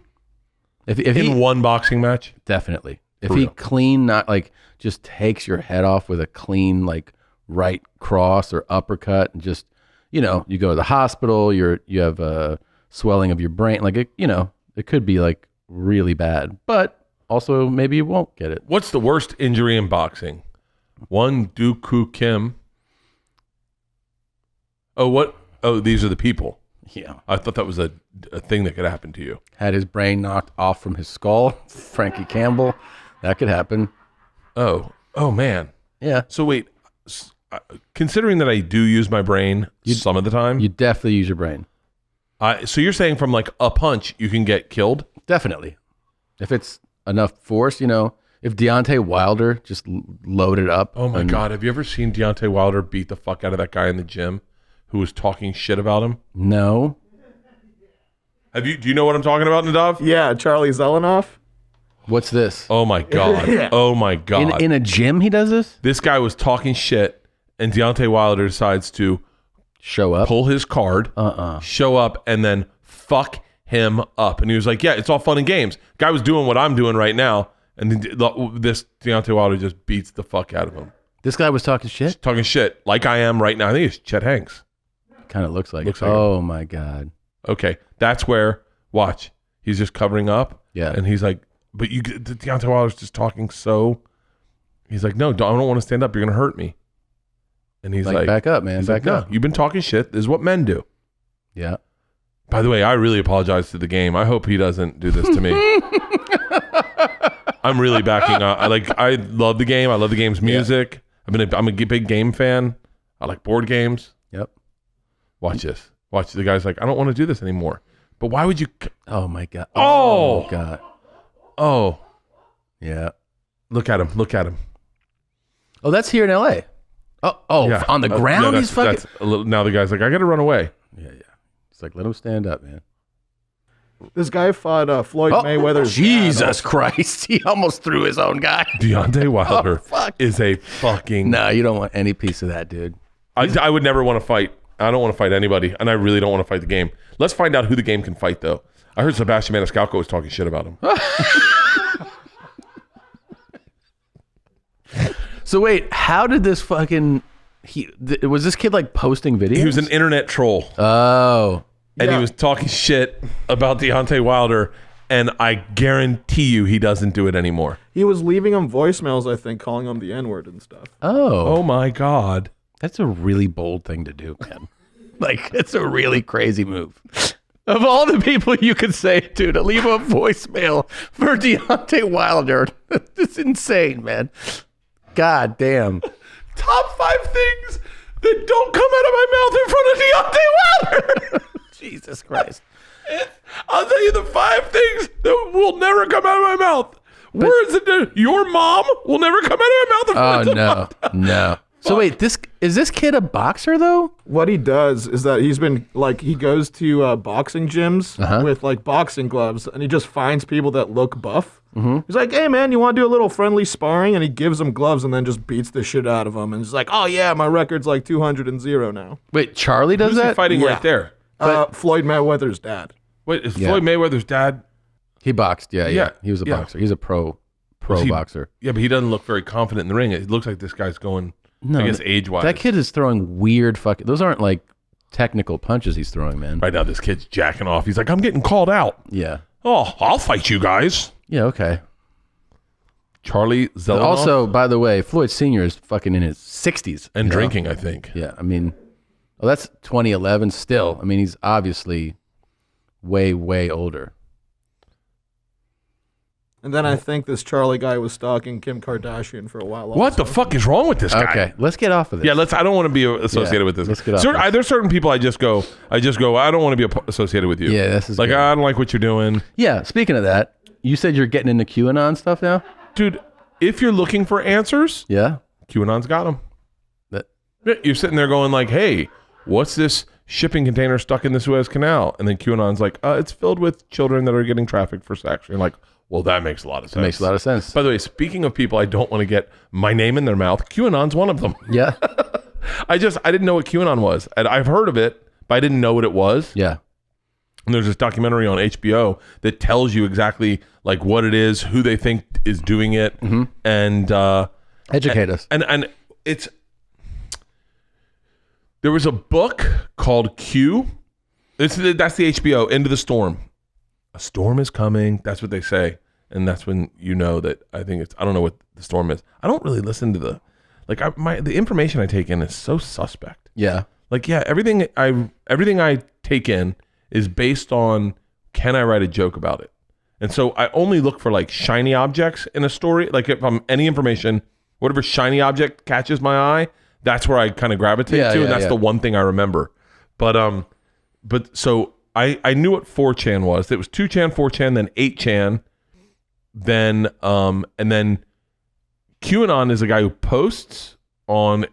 If in one boxing match? Definitely. If For he real. clean, not like just takes your head off with a clean like right cross or uppercut and just, you go to the hospital, you have a swelling of your brain. Like, it could be like really bad, but also maybe you won't get it. What's the worst injury in boxing? One, Dooku Kim. Oh, these are the people. Yeah. I thought that was a thing that could happen to you. Had his brain knocked off from his skull. Frankie Campbell. That could happen. Oh man. Yeah. So wait, considering that I do use my brain some of the time. You definitely use your brain. So you're saying from like a punch, you can get killed? Definitely. If it's enough force, you know, if Deontay Wilder just loaded up. Oh my God. Have you ever seen Deontay Wilder beat the fuck out of that guy in the gym who was talking shit about him? No. Do you know what I'm talking about, Nadav? Yeah, Charlie Zelenoff. What's this? Oh my God. Yeah. Oh my God. In a gym he does this? This guy was talking shit and Deontay Wilder decides to show up, pull his card, show up, and then fuck him up. And he was like, yeah, it's all fun and games. Guy was doing what I'm doing right now. And this Deontay Wilder just beats the fuck out of him. This guy was talking shit? He's talking shit like I am right now. I think it's Chet Hanks. Kind of looks like it. Oh my God. Okay. That's where, watch, he's just covering up. Yeah. And he's like, but Deontay Wilder's just talking so, he's like, no, I don't want to stand up. You're going to hurt me. And he's like, back up, man. Back up. No, you've been talking shit. This is what men do. Yeah. By the way, I really apologize to the game. I hope he doesn't do this to me. I'm really backing up. I love the game. I love the game's music. Yeah. I'm a big game fan. I like board games. Yep. Watch this. Watch. The guy's like, I don't want to do this anymore. But why would you? Oh my God. Oh God. Oh. Yeah. Look at him. Look at him. Oh, that's here in LA. Oh, yeah. On the ground? He's fucking. Now the guy's like, I got to run away. Yeah. It's like, let him stand up, man. This guy fought Floyd Mayweather's Jesus Christ. He almost threw his own guy. Deontay Wilder is a fucking... No, you don't want any piece of that, dude. I would never want to fight. I don't want to fight anybody, and I really don't want to fight the game. Let's find out who the game can fight, though. I heard Sebastian Maniscalco was talking shit about him. So wait, how did this fucking... was this kid like posting videos? He was an internet troll. Oh. And he was talking shit about Deontay Wilder, and I guarantee you he doesn't do it anymore. He was leaving him voicemails, I think, calling him the N-word and stuff. Oh my God. That's a really bold thing to do, man. Like, it's a really crazy move. Of all the people you could say to leave a voicemail for Deontay Wilder, it's insane, man. God damn. Top 5 things that don't come out of my mouth in front of Deontay Wilder. Jesus Christ. I'll tell you the 5 things that will never come out of my mouth. Words that your mom will never come out of my mouth in front of no. So wait, is this kid a boxer though? What he does is that he's been like, he goes to boxing gyms with like boxing gloves, and he just finds people that look buff. He's like, hey man, you want to do a little friendly sparring? And he gives them gloves and then just beats the shit out of them. And he's like, oh yeah, my record's like 200-0 now. Wait, Charlie does Who's that? He fighting right there. Floyd Mayweather's dad. Wait, is Floyd Mayweather's dad? He boxed, yeah. He was a boxer. He's a pro boxer. Yeah, but he doesn't look very confident in the ring. It looks like this guy's going, I guess, age-wise. That kid is throwing weird fucking... Those aren't like technical punches he's throwing, man. Right now, this kid's jacking off. He's like, I'm getting called out. Yeah. Oh, I'll fight you guys. Yeah, okay. Charlie Zelenoff. Also, by the way, Floyd Sr. is fucking in his 60s. And drinking, I think. Yeah, I mean... Well, that's 2011 still. I mean, he's obviously way, way older. And then I think this Charlie guy was stalking Kim Kardashian for a while. What the fuck is wrong with this guy? Okay, let's get off of this. Yeah, I don't want to be associated with this. Let's get off this. There's certain people I just go, I don't want to be associated with you. Yeah, this is like, good. I don't like what you're doing. Yeah, speaking of that, you said you're getting into QAnon stuff now? Dude, if you're looking for answers, QAnon's got them. You're sitting there going like, hey, what's this shipping container stuck in the Suez Canal? And then QAnon's like, it's filled with children that are getting trafficked for sex. You're like, well, that makes a lot of sense. It makes a lot of sense. By the way, speaking of people I don't want to get my name in their mouth, QAnon's one of them. Yeah. I didn't know what QAnon was. And I've heard of it, but I didn't know what it was. Yeah. And there's this documentary on HBO that tells you exactly like what it is, who they think is doing it, and educate us. And it's... There was a book called Q. That's the HBO, Into the Storm. A storm is coming. That's what they say. And that's when you know that I don't know what the storm is. I don't really listen to the information I take in is so suspect. Yeah. Like, yeah, everything I take in is based on, can I write a joke about it? And so I only look for like shiny objects in a story. Like if I'm any information, whatever shiny object catches my eye, that's where I kind of gravitate to, and that's the one thing I remember. But so I knew what 4chan was. It was 2chan, 4chan, then 8chan, then and then QAnon is a guy who posts on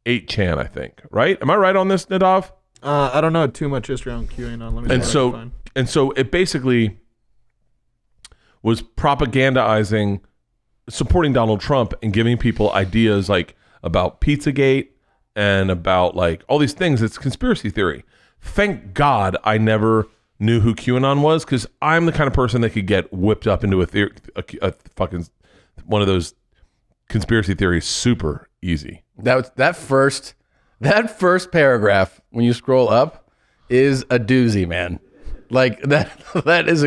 8chan, I think. Right? Am I right on this, Nadav? I don't know too much history on QAnon. Let me. And so it basically was propagandizing, supporting Donald Trump and giving people ideas like about Pizzagate and about like all these things. It's conspiracy theory. Thank God I never knew who QAnon was, because I'm the kind of person that could get whipped up into a fucking one of those conspiracy theories super easy. That first paragraph when you scroll up is a doozy, man. Like that is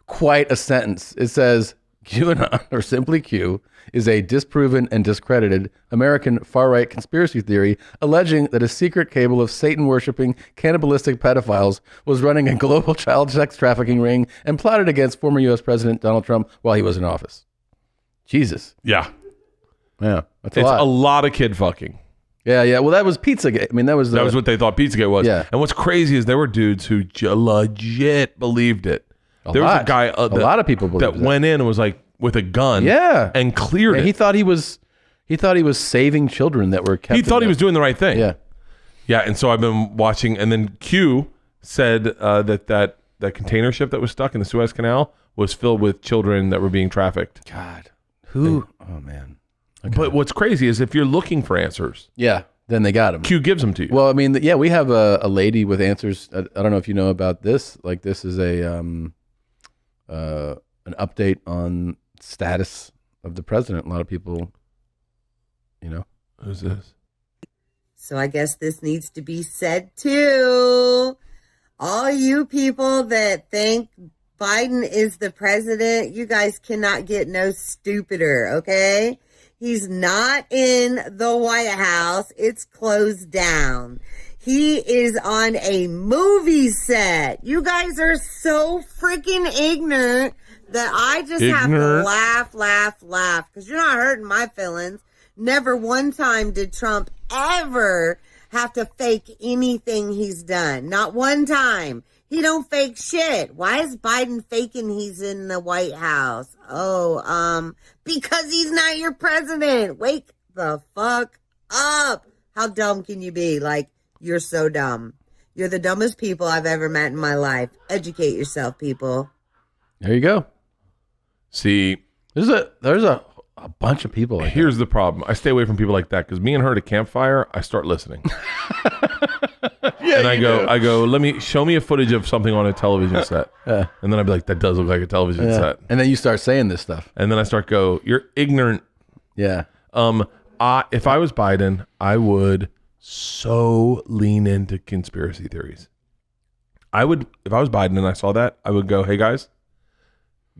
quite a sentence. It says QAnon, or simply Q, is a disproven and discredited American far-right conspiracy theory alleging that a secret cable of Satan-worshipping, cannibalistic pedophiles was running a global child sex trafficking ring and plotted against former U.S. President Donald Trump while he was in office. Jesus. Yeah. Yeah. That's It's a lot of kid fucking. Yeah. Well, that was Pizzagate. I mean, that was what they thought Pizzagate was. Yeah. And what's crazy is there were dudes who legit believed it. There was a guy, a lot of people that went in and was like with a gun, and cleared it. He thought he was saving children that were kept. He thought he was doing the right thing. Yeah. And so I've been watching, and then Q said that container ship that was stuck in the Suez Canal was filled with children that were being trafficked. God, who? Oh man. Okay. But what's crazy is if you're looking for answers, then they got them. Q gives them to you. Well, I mean, we have a lady with answers. I don't know if you know about this. Like, this is an update on status of the president. A lot of people, Who's this? So I guess this needs to be said too. All you people that think Biden is the president, you guys cannot get no stupider, okay? He's not in the White House. It's closed down. He is on a movie set. You guys are so freaking ignorant that I just have to laugh, because you're not hurting my feelings. Never one time did Trump ever have to fake anything he's done. Not one time. He don't fake shit. Why is Biden faking he's in the White House? Because he's not your president. Wake the fuck up. How dumb can you be? Like, you're so dumb. You're the dumbest people I've ever met in my life. Educate yourself, people. There you go. See, there's a bunch of people. Like Here's the problem. I stay away from people like that because me and her at a campfire, I start listening. And I go, show me a footage of something on a television set. And then I'd be like, that does look like a television set. And then you start saying this stuff. And then I start you're ignorant. Yeah. If I was Biden, I would so lean into conspiracy theories. If I was Biden and I saw that, I would go, hey guys,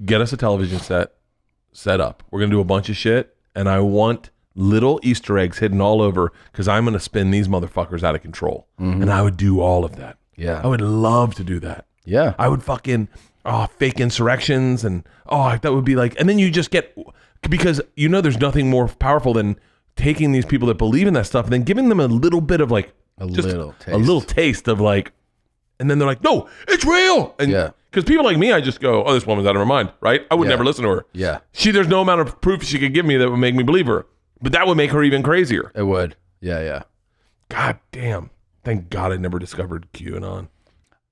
get us a television set up. We're going to do a bunch of shit. And I want little Easter eggs hidden all over because I'm going to spin these motherfuckers out of control. Mm-hmm. And I would do all of that. Yeah. I would love to do that. Yeah. I would fucking fake insurrections and that would be like, and then you just get, because there's nothing more powerful than taking these people that believe in that stuff and then giving them a little bit of like, a little taste of like, and then they're like, no, it's real. And because people like me, I just go, this woman's out of her mind, right? I would never listen to her. Yeah. There's no amount of proof she could give me that would make me believe her. But that would make her even crazier. It would. Yeah. God damn. Thank God I never discovered QAnon.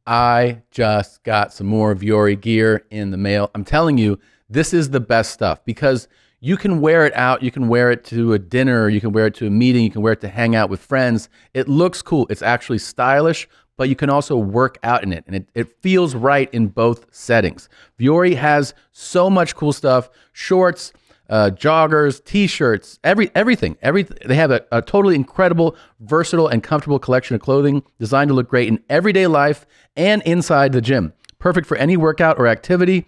I just got some more Vuori gear in the mail. I'm telling you, this is the best stuff because you can wear it out. You can wear it to a dinner. You can wear it to a meeting. You can wear it to hang out with friends. It looks cool. It's actually stylish, but you can also work out in it. And it feels right in both settings. Vuori has so much cool stuff. Shorts, joggers, t-shirts, everything. They have a totally incredible, versatile, and comfortable collection of clothing designed to look great in everyday life and inside the gym. Perfect for any workout or activity.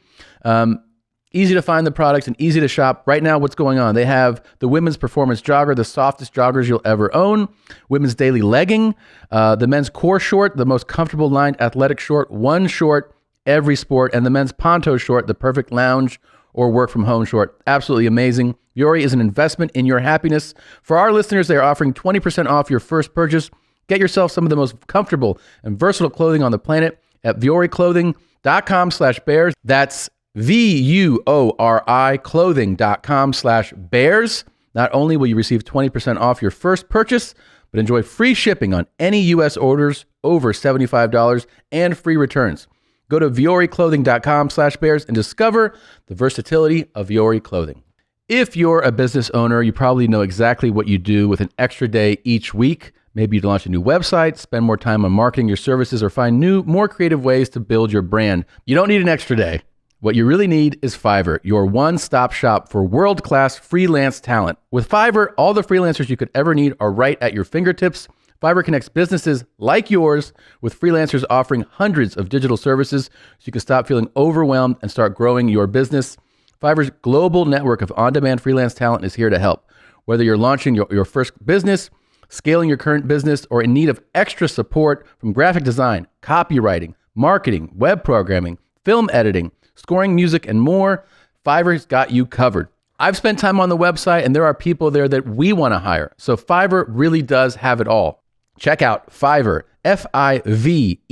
Easy to find the products and easy to shop. Right now, what's going on? They have the women's performance jogger, the softest joggers you'll ever own, women's daily legging, the men's core short, the most comfortable lined athletic short, one short, every sport, and the men's poncho short, the perfect lounge or work from home short. Absolutely amazing. Vuori is an investment in your happiness. For our listeners, they are offering 20% off your first purchase. Get yourself some of the most comfortable and versatile clothing on the planet at vuoriclothing.com/bears. That's VUORI clothing.com/bears. Not only will you receive 20% off your first purchase, but enjoy free shipping on any U.S. orders over $75 and free returns. Go to vuoriclothing.com/bears and discover the versatility of Vuori clothing. If you're a business owner, you probably know exactly what you do with an extra day each week. Maybe you'd launch a new website, spend more time on marketing your services, or find new, more creative ways to build your brand. You don't need an extra day. What you really need is Fiverr, your one-stop shop for world-class freelance talent. With Fiverr, all the freelancers you could ever need are right at your fingertips. Fiverr connects businesses like yours with freelancers offering hundreds of digital services so you can stop feeling overwhelmed and start growing your business. Fiverr's global network of on-demand freelance talent is here to help. Whether you're launching your first business, scaling your current business, or in need of extra support from graphic design, copywriting, marketing, web programming, film editing, scoring music, and more, Fiverr's got you covered. I've spent time on the website, and there are people there that we want to hire. So Fiverr really does have it all. Check out Fiverr, FIVERR.com,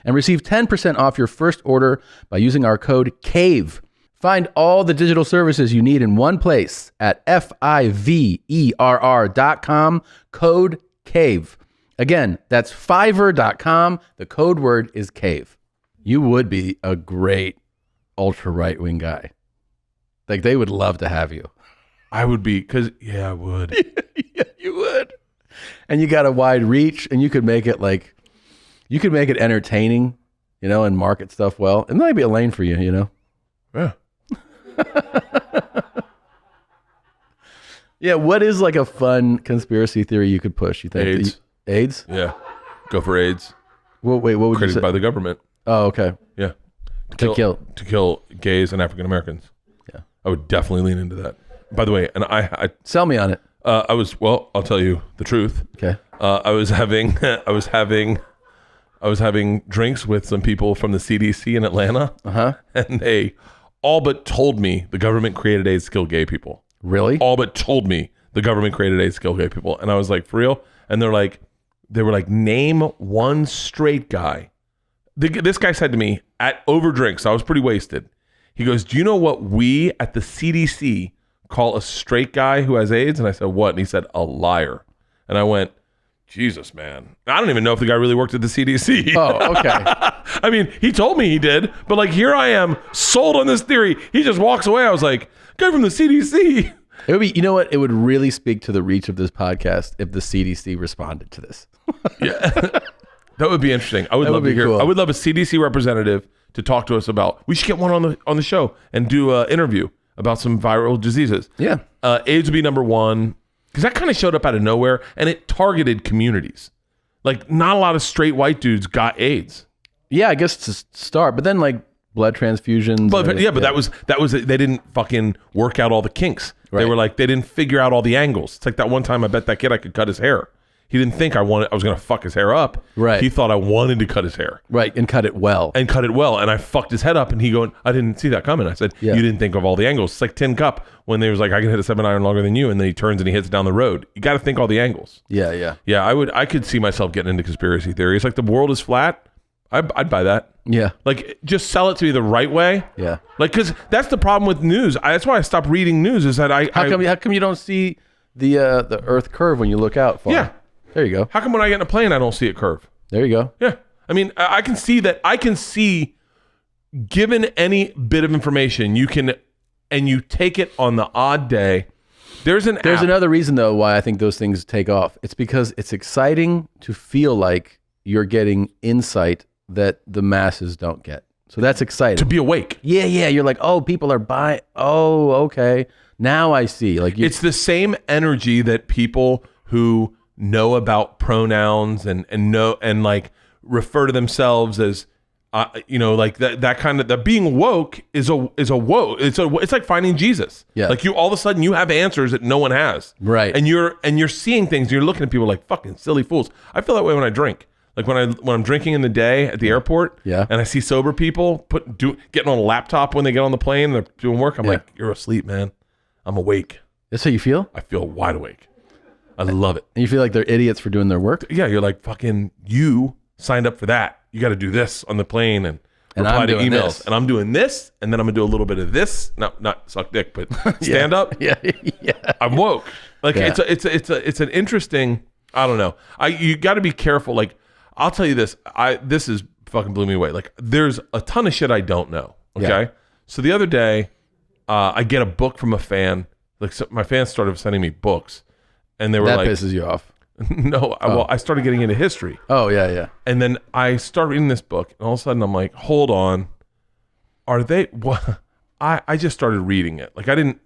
and receive 10% off your first order by using our code CAVE. Find all the digital services you need in one place at FIVERR.com, code CAVE. Again, that's Fiverr.com. The code word is CAVE. You would be a great ultra right-wing guy. Like, they would love to have you. I would be, because, yeah, I would. Yeah, you would. And you got a wide reach, and you could make it entertaining, and market stuff well. It might be a lane for you, Yeah. Yeah, what is like a fun conspiracy theory you could push, you think? AIDS. AIDS? Yeah. Go for AIDS. Well, wait, what would Created you say? by the government. Oh, okay. Yeah. To kill gays and African Americans. Yeah. I would definitely lean into that. By the way, and I sell me on it. I'll tell you the truth. Okay. I was having drinks with some people from the CDC in Atlanta. And they all but told me the government created AIDS to kill gay people. Really? All but told me the government created AIDS to kill gay people. And I was like, for real? And they were like, name one straight guy. This guy said to me over drinks, I was pretty wasted. He goes, do you know what we at the CDC call a straight guy who has AIDS? And I said, what? And he said, a liar. And I went, Jesus, man. I don't even know if the guy really worked at the CDC. Oh, okay. I mean, he told me he did, but here I am, sold on this theory. He just walks away. I was like, guy from the CDC. It would be, you know what? It would really speak to the reach of this podcast if the CDC responded to this. Yeah. That would be interesting. I would love to hear. Cool. I would love a CDC representative to talk to us about. We should get one on the show and do an interview about some viral diseases. Yeah. AIDS would be number one, because that kind of showed up out of nowhere, and it targeted communities. Not a lot of straight white dudes got AIDS. Yeah, I guess to start, but then blood transfusions. But that was they didn't fucking work out all the kinks. Right. They were they didn't figure out all the angles. It's like that one time I bet that kid I could cut his hair. He didn't think I was going to fuck his hair up. Right. He thought I wanted to cut his hair. Right, and cut it well. And I fucked his head up, and he going, I didn't see that coming. I said, You didn't think of all the angles. It's like Tin Cup when they was like, I can hit a 7-iron longer than you, and then he turns and he hits it down the road. You got to think all the angles. Yeah, yeah. Yeah, I could see myself getting into conspiracy theories. The world is flat. I'd buy that. Yeah. Just sell it to me the right way. Yeah. Because that's the problem with news. That's why I stopped reading news, is that How come you don't see the Earth curve when you look out far? Yeah. There you go. How come when I get in a plane, I don't see it curve? There you go. Yeah. I mean, I can see that. I can see, given any bit of information, you take it on the odd day. There's another reason, though, why I think those things take off. It's because it's exciting to feel like you're getting insight that the masses don't get. So that's exciting. To be awake. Yeah, yeah. You're like, oh, people are buying. Oh, okay. Now I see. It's the same energy that people who know about pronouns and refer to themselves as that kind of, that being woke is a woke. It's like finding Jesus. Yeah. You all of a sudden you have answers that no one has. Right. And you're seeing things and you're looking at people like fucking silly fools. I feel that way when I drink. Like when I'm drinking in the day at the airport, Yeah. and I see sober people getting on a laptop when they get on the plane and they're doing work. I'm like, you're asleep, man. I'm awake. That's how you feel? I feel wide awake. I love it. And you feel like they're idiots for doing their work? Yeah, you're like, fucking, you signed up for that. You got to do this on the plane and reply I'm to doing emails. this. And I'm doing this, and then I'm gonna do a little bit of this. Not suck dick, but stand up. Yeah. I'm woke. Like Yeah. it's an interesting. I don't know. You got to be careful. Like I'll tell you this. This is fucking blew me away. Like there's a ton of shit I don't know. Okay. Yeah. So the other day, I get a book from a fan. Like my fans started sending me books, and they were that like, pisses you off. No. Well, I started getting into history. Oh yeah. And then I start reading this book, and all of a sudden I'm like, hold on. Are they what? I just started reading it. Like I didn't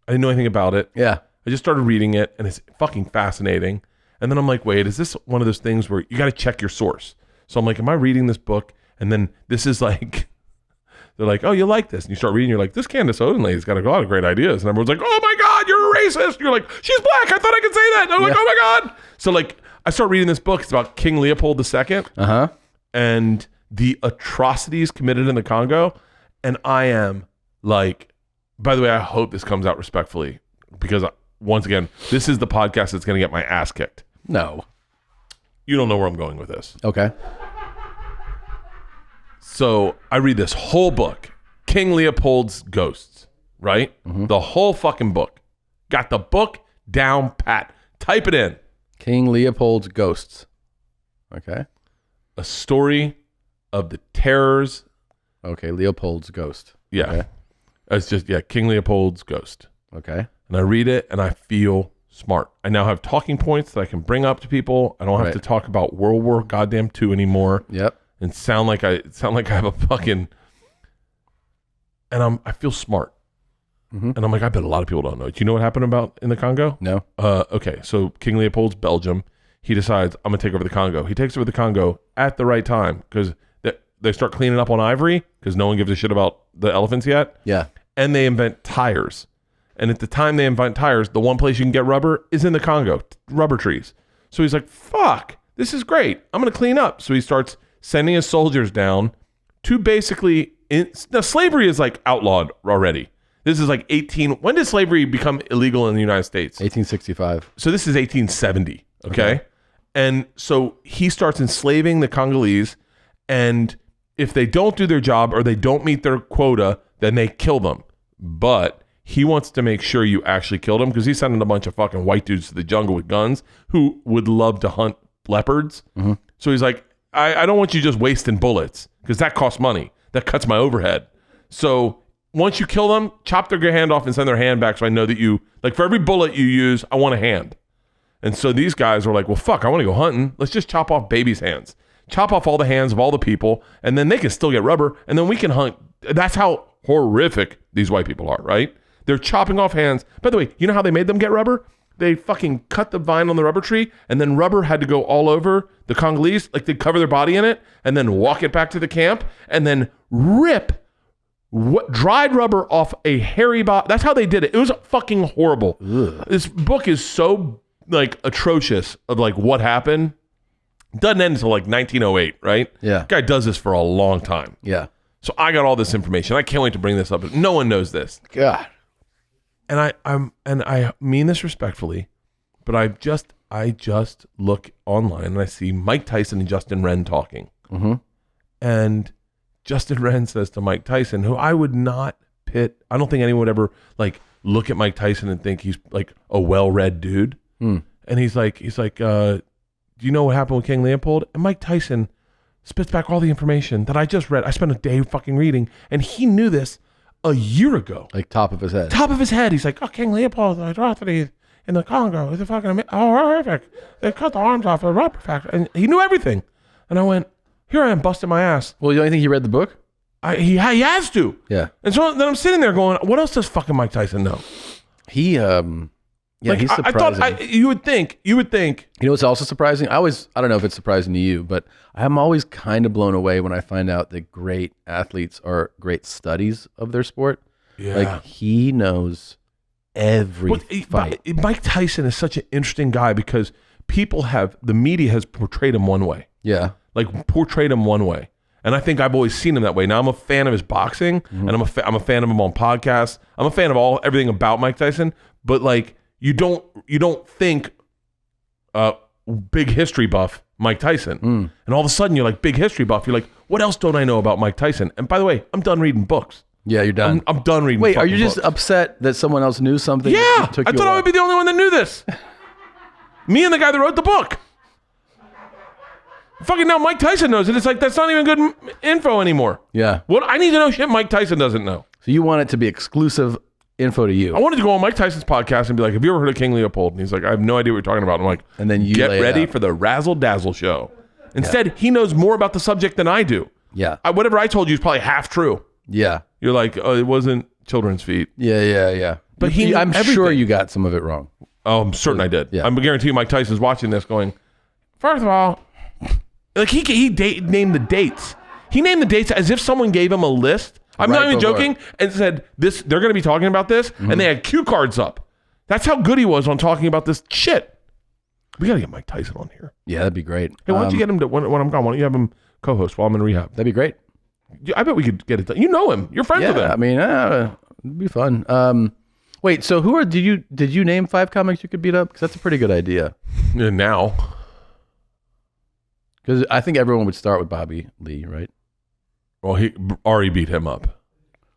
know anything about it. Yeah. I just started reading it, and it's fucking fascinating. And then I'm like, wait, is this one of those things where you got to check your source? So I'm like, am I reading this book? And then this is like, they're like, oh, you like this? And you start reading, you're like, this Candace Oden lady's got a lot of great ideas. And everyone's like, oh my God, you're a racist. You're like, she's black. I thought I could say that. And I'm like, oh my God. So like, I start reading this book. It's about King Leopold II and the atrocities committed in the Congo. And I am like, by the way, I hope this comes out respectfully because once again, this is the podcast that's going to get my ass kicked. No. You don't know where I'm going with this. Okay. So I read this whole book, King Leopold's Ghosts, right? The whole fucking book. Got the book down pat. Type it in. King Leopold's Ghosts. Okay. A story of the terrors. Okay, Leopold's Ghost. Yeah. Okay. It's just, King Leopold's Ghost. Okay. And I read it and I feel smart. I now have talking points that I can bring up to people. I don't have to talk about World War goddamn II anymore. Yep. And sound like I have a fucking, and I feel smart. And I'm like, I bet a lot of people don't know. Do you know what happened in the Congo? No. Okay, so King Leopold's Belgium. He decides, I'm going to take over the Congo. He takes over the Congo at the right time because they start cleaning up on ivory because no one gives a shit about the elephants yet. Yeah. And they invent tires. And at the time they invent tires, the one place you can get rubber is in the Congo, rubber trees. So he's like, fuck, this is great. I'm going to clean up. So he starts sending his soldiers down to basically, now slavery is like outlawed already. This is like when did slavery become illegal in the United States? 1865. So this is 1870, okay? And so he starts enslaving the Congolese, and if they don't do their job or they don't meet their quota, then they kill them. But he wants to make sure you actually kill them because he's sending a bunch of fucking white dudes to the jungle with guns who would love to hunt leopards. So he's like, I don't want you just wasting bullets because that costs money. That cuts my overhead. So once you kill them, chop their hand off and send their hand back so I know that you, like for every bullet you use, I want a hand. And so these guys were like, well, fuck, I want to go hunting. Let's just chop off babies' hands. Chop off all the hands of all the people, and then they can still get rubber, and then we can hunt. That's how horrific these white people are, right? They're chopping off hands. By the way, you know how they made them get rubber? They fucking cut the vine on the rubber tree, and then rubber had to go all over the Congolese, like they'd cover their body in it, and then walk it back to the camp, and then rip dried rubber off a hairy body. That's how they did it. It was fucking horrible. Ugh. This book is so like atrocious of like what happened. Doesn't end until like 1908, right? Yeah. Guy does this for a long time. Yeah. So I got all this information. I can't wait to bring this up. No one knows this. God. And I mean this respectfully, but I just look online and I see Mike Tyson and Justin Wren talking. And Justin Wren says to Mike Tyson, who I would not pit. I don't think anyone would ever like look at Mike Tyson and think he's like a well-read dude. And he's like, do you know what happened with King Leopold? And Mike Tyson spits back all the information that I just read. I spent a day fucking reading, and he knew this a year ago. Like top of his head. Top of his head. He's like, oh, King Leopold, the atrocities in the Congo is fucking horrific. They cut the arms off of the rubber factory. And he knew everything. And I went, here I am busting my ass. Well, you don't think he read the book? He has to. Yeah. And so then I'm sitting there going, what else does fucking Mike Tyson know? He, yeah, like, he's surprising. I thought you would think. You know what's also surprising? I don't know if it's surprising to you, but I'm always kind of blown away when I find out that great athletes are great studies of their sport. Yeah. Like he knows every fight. Mike Tyson is such an interesting guy because the media has portrayed him one way. Yeah. Like portrayed him one way. And I think I've always seen him that way. Now I'm a fan of his boxing, and I'm a fan of him on podcasts. I'm a fan of everything about Mike Tyson. But like, you don't think big history buff Mike Tyson, and all of a sudden you're like big history buff. You're like, what else don't I know about Mike Tyson? And by the way, I'm done reading books. Yeah, you're done. I'm done reading. Wait, are you books. just upset that someone else knew something? Yeah, I thought I would be the only one that knew this. Me and the guy that wrote the book. Fucking now Mike Tyson knows it. It's like, that's not even good info anymore. Yeah. What I need to know shit Mike Tyson doesn't know. So you want it to be exclusive info to you. I wanted to go on Mike Tyson's podcast and be like, have you ever heard of King Leopold? And he's like, I have no idea what you're talking about. I'm like, and then you get lay it ready out. for the razzle dazzle show. Instead, he knows more about the subject than I do. Yeah. Whatever I told you is probably half true. Yeah. You're like, oh, it wasn't children's feet. Yeah. But he knew I'm sure everything. you got some of it wrong. Oh, I'm certain I did. Yeah. I'm guarantee you Mike Tyson's watching this going, first of all, like he named the dates. He named the dates as if someone gave him a list. I'm not even joking. And said, this, they're going to be talking about this. And they had cue cards up. That's how good he was on talking about this shit. We got to get Mike Tyson on here. Yeah, that'd be great. Hey, why don't you get him to, when I'm gone, why don't you have him co-host while I'm in rehab? That'd be great. I bet we could get it done. You know him. You're friends with him. I mean, it'd be fun. Wait, so did you name 5 comics you could beat up? Because that's a pretty good idea. Yeah, now. Because I think everyone would start with Bobby Lee, right? Well, he already beat him up.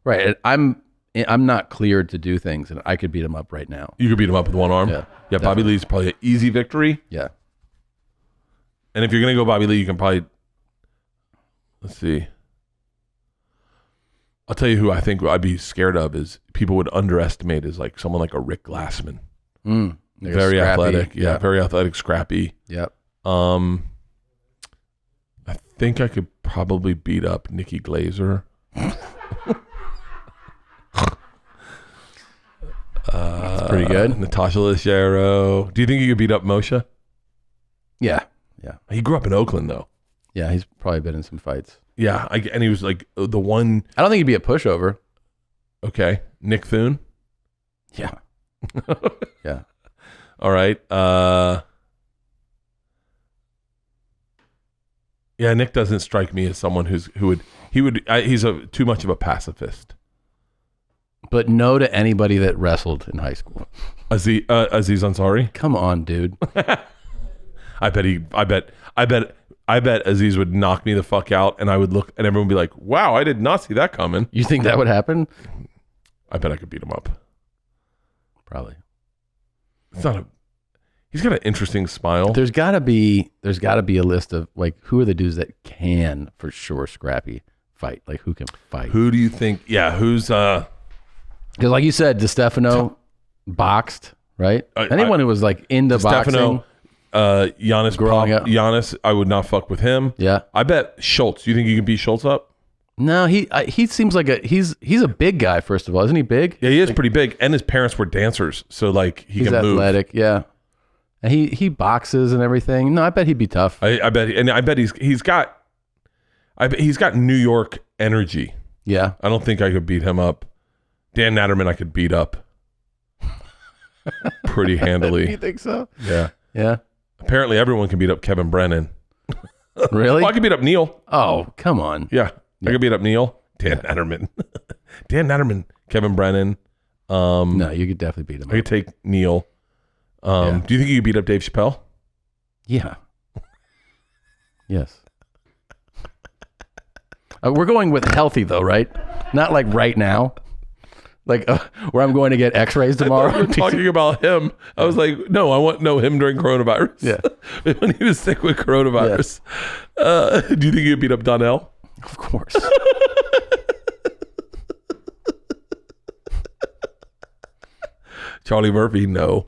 Right. I'm not cleared to do things, and I could beat him up right now. You could beat him up with one arm? Yeah, Bobby Lee's probably an easy victory. Yeah. And if you're going to go Bobby Lee, you can probably, let's see. I'll tell you who I think I'd be scared of is people would underestimate is like someone like a Rick Glassman. Like very scrappy, athletic. Yeah, very athletic, scrappy. Yep. I think I could probably beat up Nikki Glazer. That's pretty good. Natasha Leggero. Do you think you could beat up Moshe? Yeah. He grew up in Oakland, though. Yeah, he's probably been in some fights. Yeah, and he was like the one. I don't think he'd be a pushover. Okay, Nick Thune. Yeah. Yeah. All right. Yeah, Nick doesn't strike me as someone he's too much of a pacifist. But no to anybody that wrestled in high school. Aziz Ansari. Come on, dude. I bet Aziz would knock me the fuck out, and I would look, and everyone would be like, "Wow, I did not see that coming." You think that would happen? I bet I could beat him up. Probably. He's got an interesting smile. There's gotta be a list of like who are the dudes that can for sure scrappy fight. Like who can fight? Who do you think? Yeah, who's because like you said, DeStefano boxed, right? Anyone who was like into boxing. Giannis growing up. Giannis, I would not fuck with him. Yeah. I bet Schultz. Do you think you can beat Schultz up? No, he seems like he's a big guy. First of all, isn't he big? Yeah, he is pretty big, and his parents were dancers, so like he's can athletic. move. Yeah, and he boxes and everything. No, I bet he'd be tough. I bet he's got New York energy. Yeah, I don't think I could beat him up. Dan Natterman, I could beat up pretty handily. You think so? Yeah, yeah. Apparently, everyone can beat up Kevin Brennan. Really? Well, I could beat up Neil. Oh, come on. Yeah. I could beat up Neil. Dan Natterman. Dan Natterman. Kevin Brennan. No, you could definitely beat him I could take Neil. Do you think you could beat up Dave Chappelle? Yeah. Yes. We're going with healthy though, right? Not like right now. Like where I'm going to get x-rays tomorrow. We're talking about him. I was like, no, I want to know him during coronavirus. Yeah. When he was sick with coronavirus. Yeah. Do you think you could beat up Donnell? Of course. Charlie Murphy, no.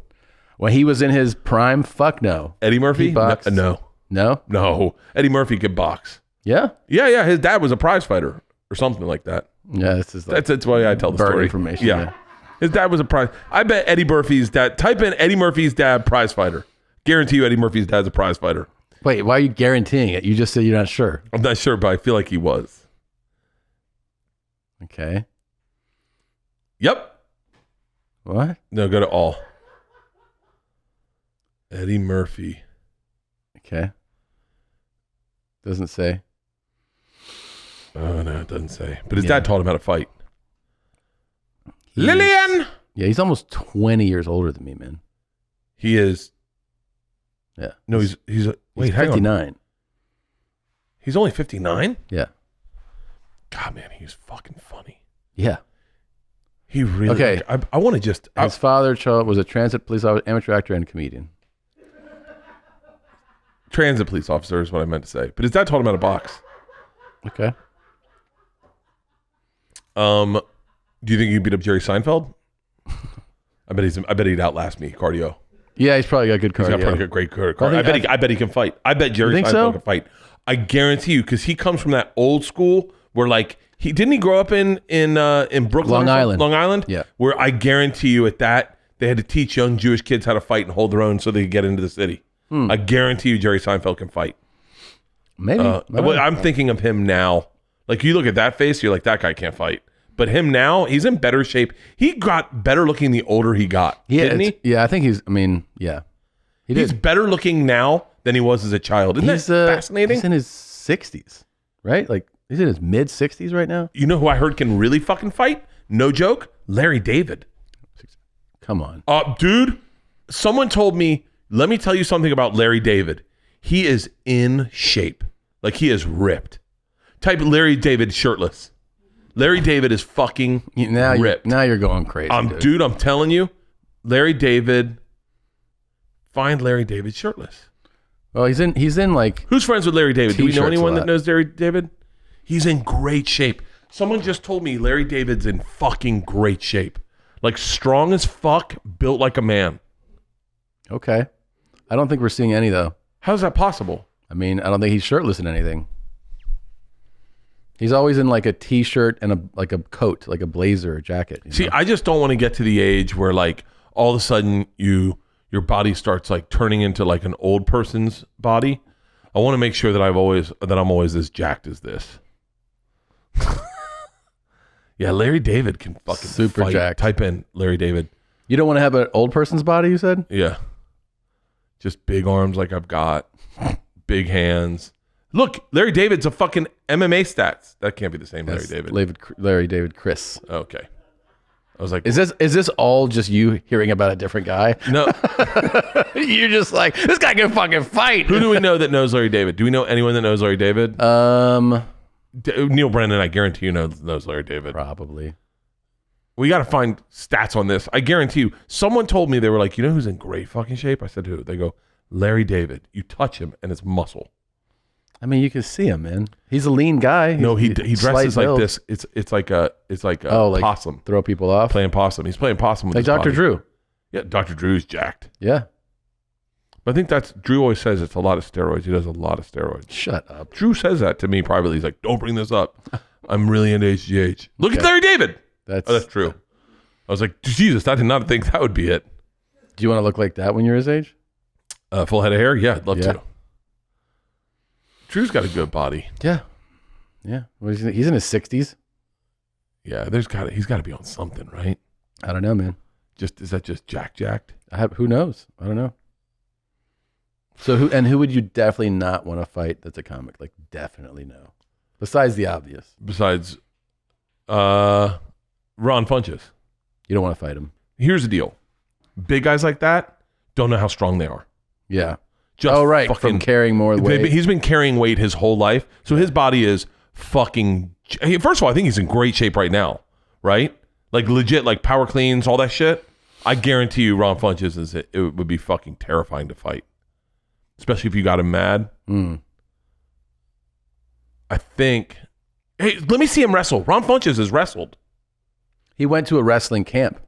When he was in his prime, fuck no. Eddie Murphy? He boxed. No. No? Eddie Murphy could box. Yeah? Yeah. His dad was a prize fighter or something like that. Yeah, this is like that's why I tell the story. Information. Yeah. His dad was a prize. I bet Eddie Murphy's dad. Type in Eddie Murphy's dad prize fighter. Guarantee you Eddie Murphy's dad's a prize fighter. Wait, why are you guaranteeing it? You just said you're not sure. I'm not sure, but I feel like he was. Okay. Yep. What? No, go to all. Eddie Murphy. Okay. Doesn't say. Oh, no, it doesn't say. But his dad taught him how to fight. He's, Lillian! Yeah, he's almost 20 years older than me, man. He is. Yeah. No, he's wait, hang 59. on. He's only 59? Yeah. God, man, he's fucking funny. Yeah. He really. Okay. I want to just. His father was a transit police officer, amateur actor, and comedian. Transit police officer is what I meant to say. But his dad taught him how to box. Okay. Do you think you beat up Jerry Seinfeld? I bet he'd outlast me cardio. Yeah, he's probably got good cardio. He's got probably got great cardio. I bet he can fight. I bet Jerry Seinfeld can fight. I guarantee you, because he comes from that old school where like he grow up in Brooklyn, Long Island. Yeah. Where I guarantee you at that they had to teach young Jewish kids how to fight and hold their own so they could get into the city. I guarantee you, Jerry Seinfeld can fight. Maybe. I'm thinking of him now. Like you look at that face, you're like, that guy can't fight. But him now, he's in better shape. He got better looking the older he got. Didn't he? Yeah, I think he's. I mean, yeah, he's better looking now than he was as a child. Isn't that fascinating? He's in his 60s, right? Like he's in his mid 60s right now. You know who I heard can really fucking fight? No joke, Larry David. Come on, dude. Someone told me. Let me tell you something about Larry David. He is in shape. Like he is ripped. Type Larry David shirtless. Larry David is fucking ripped. Now you're going crazy. Dude, I'm telling you, Larry David. Find Larry David shirtless. Well, he's in like. Who's friends with Larry David? Do we know anyone that knows Larry David? He's in great shape. Someone just told me Larry David's in fucking great shape. Like strong as fuck, built like a man. Okay. I don't think we're seeing any though. How's that possible? I mean, I don't think he's shirtless in anything. He's always in like a t-shirt and a coat, like a blazer or jacket. See, I just don't want to get to the age where like all of a sudden your body starts like turning into like an old person's body. I want to make sure that I'm always as jacked as this. Yeah, Larry David can fucking super fight. jacked. Type in Larry David. You don't want to have an old person's body, you said? Yeah. Just big arms like I've got. Big hands. Look, Larry David's a fucking MMA stats. That can't be the same Larry David. Larry David Chris. Okay. I was like, is this all just you hearing about a different guy? No. You're just like, this guy can fucking fight. Who do we know that knows Larry David? Do we know anyone that knows Larry David? Neil Brennan, I guarantee you knows Larry David. Probably. We got to find stats on this. I guarantee you. Someone told me, they were like, you know who's in great fucking shape? I said, who? They go, Larry David. You touch him and it's muscle. I mean, you can see him, man. He's a lean guy. No, he dresses like this. It's like a possum. Throw people off. Playing possum. He's playing possum with like his Dr. body. Drew. Yeah, Dr. Drew's jacked. Yeah. But I think Drew always says it's a lot of steroids. He does a lot of steroids. Shut up. Drew says that to me privately. He's like, don't bring this up. I'm really into HGH. Look at Larry David. That's true. I was like, Jesus, I did not think that would be it. Do you want to look like that when you're his age? Full head of hair? Yeah, I'd love to. Drew's got a good body. Yeah. Yeah. Well, he's in his 60s. Yeah, he's got to be on something, right? I don't know, man. Is that just jacked? Who knows? I don't know. So who would you definitely not want to fight that's a comic? Like definitely no. Besides the obvious. Besides Ron Funches. You don't want to fight him. Here's the deal. Big guys like that don't know how strong they are. Yeah. Just from carrying more weight. He's been carrying weight his whole life. So his body is fucking... First of all, I think he's in great shape right now, right? Like legit, like power cleans, all that shit. I guarantee you Ron Funches, it would be fucking terrifying to fight. Especially if you got him mad. I think... Hey, let me see him wrestle. Ron Funches has wrestled. He went to a wrestling camp.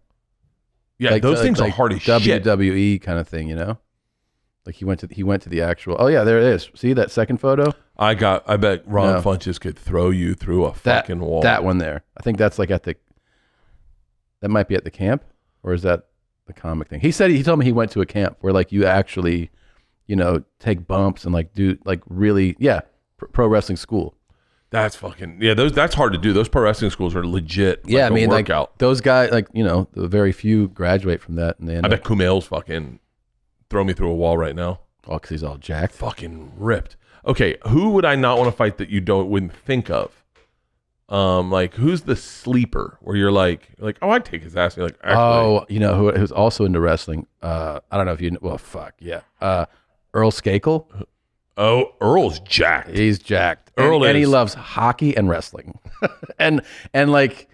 Yeah, like, those things are hard as shit. WWE kind of thing, you know? Like he went to the actual... Oh yeah, there it is. See that second photo? I bet Ron Funches could throw you through a fucking wall. That one there. I think that's like that might be at the camp, or is that the comic thing? He told me he went to a camp where like you actually, take bumps and like do like really, pro wrestling school. That's fucking, that's hard to do. Those pro wrestling schools are legit. Yeah, I mean, workout. Like those guys, like, the very few graduate from that. And they I bet Kumail's fucking throw me through a wall right now. Oh, because he's all jacked. Fucking ripped. Okay, who would I not want to fight that you wouldn't think of? Like who's the sleeper where you're like, oh, I'd take his ass. And you're like, actually, you know who's also into wrestling? I don't know if you know. Well, fuck yeah. Earl Skakel. Oh, Earl's jacked. He's jacked. Earl and he is. loves hockey and wrestling. and like,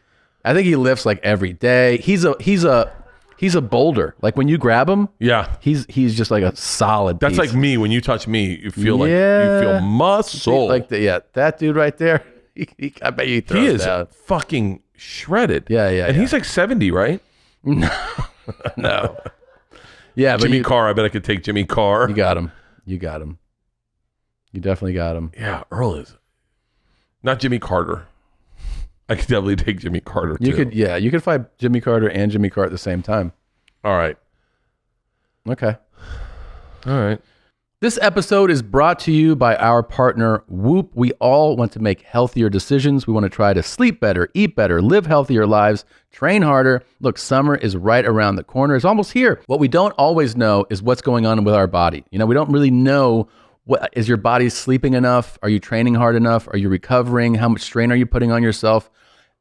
I think he lifts like every day. He's a boulder. Like when you grab him, yeah, he's just like a solid. That's piece. like me. When you touch me, you feel like you feel muscle. Like that dude right there. I bet you throw he it is down. fucking shredded. Yeah. And he's like 70, right? No. Yeah, but Jimmy Carr. I bet I could take Jimmy Carr. You got him. You definitely got him. Yeah, Earl is not Jimmy Carter. I could definitely take Jimmy Carter too. You could fight Jimmy Carter and Jimmy Carr at the same time. All right. Okay. All right. This episode is brought to you by our partner, Whoop. We all want to make healthier decisions. We want to try to sleep better, eat better, live healthier lives, train harder. Look, summer is right around the corner. It's almost here. What we don't always know is what's going on with our body. You know, we don't really know is your body sleeping enough? Are you training hard enough? Are you recovering? How much strain are you putting on yourself?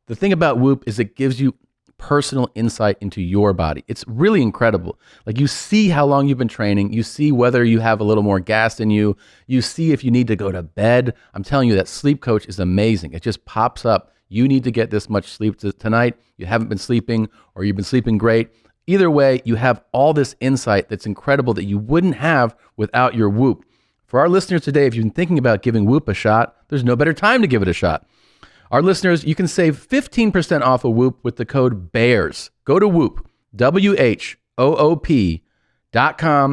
The thing about Whoop is it gives you personal insight into your body. It's really incredible. Like you see how long you've been training. You see whether you have a little more gas in you. You see if you need to go to bed. I'm telling you that Sleep Coach is amazing. It just pops up. You need to get this much sleep tonight. You haven't been sleeping or you've been sleeping great. Either way, you have all this insight that's incredible that you wouldn't have without your Whoop. For our listeners today, if you've been thinking about giving Whoop a shot, there's no better time to give it a shot. Our listeners, you can save 15% off of Whoop with the code BEARS. Go to Whoop, WHOOP.com.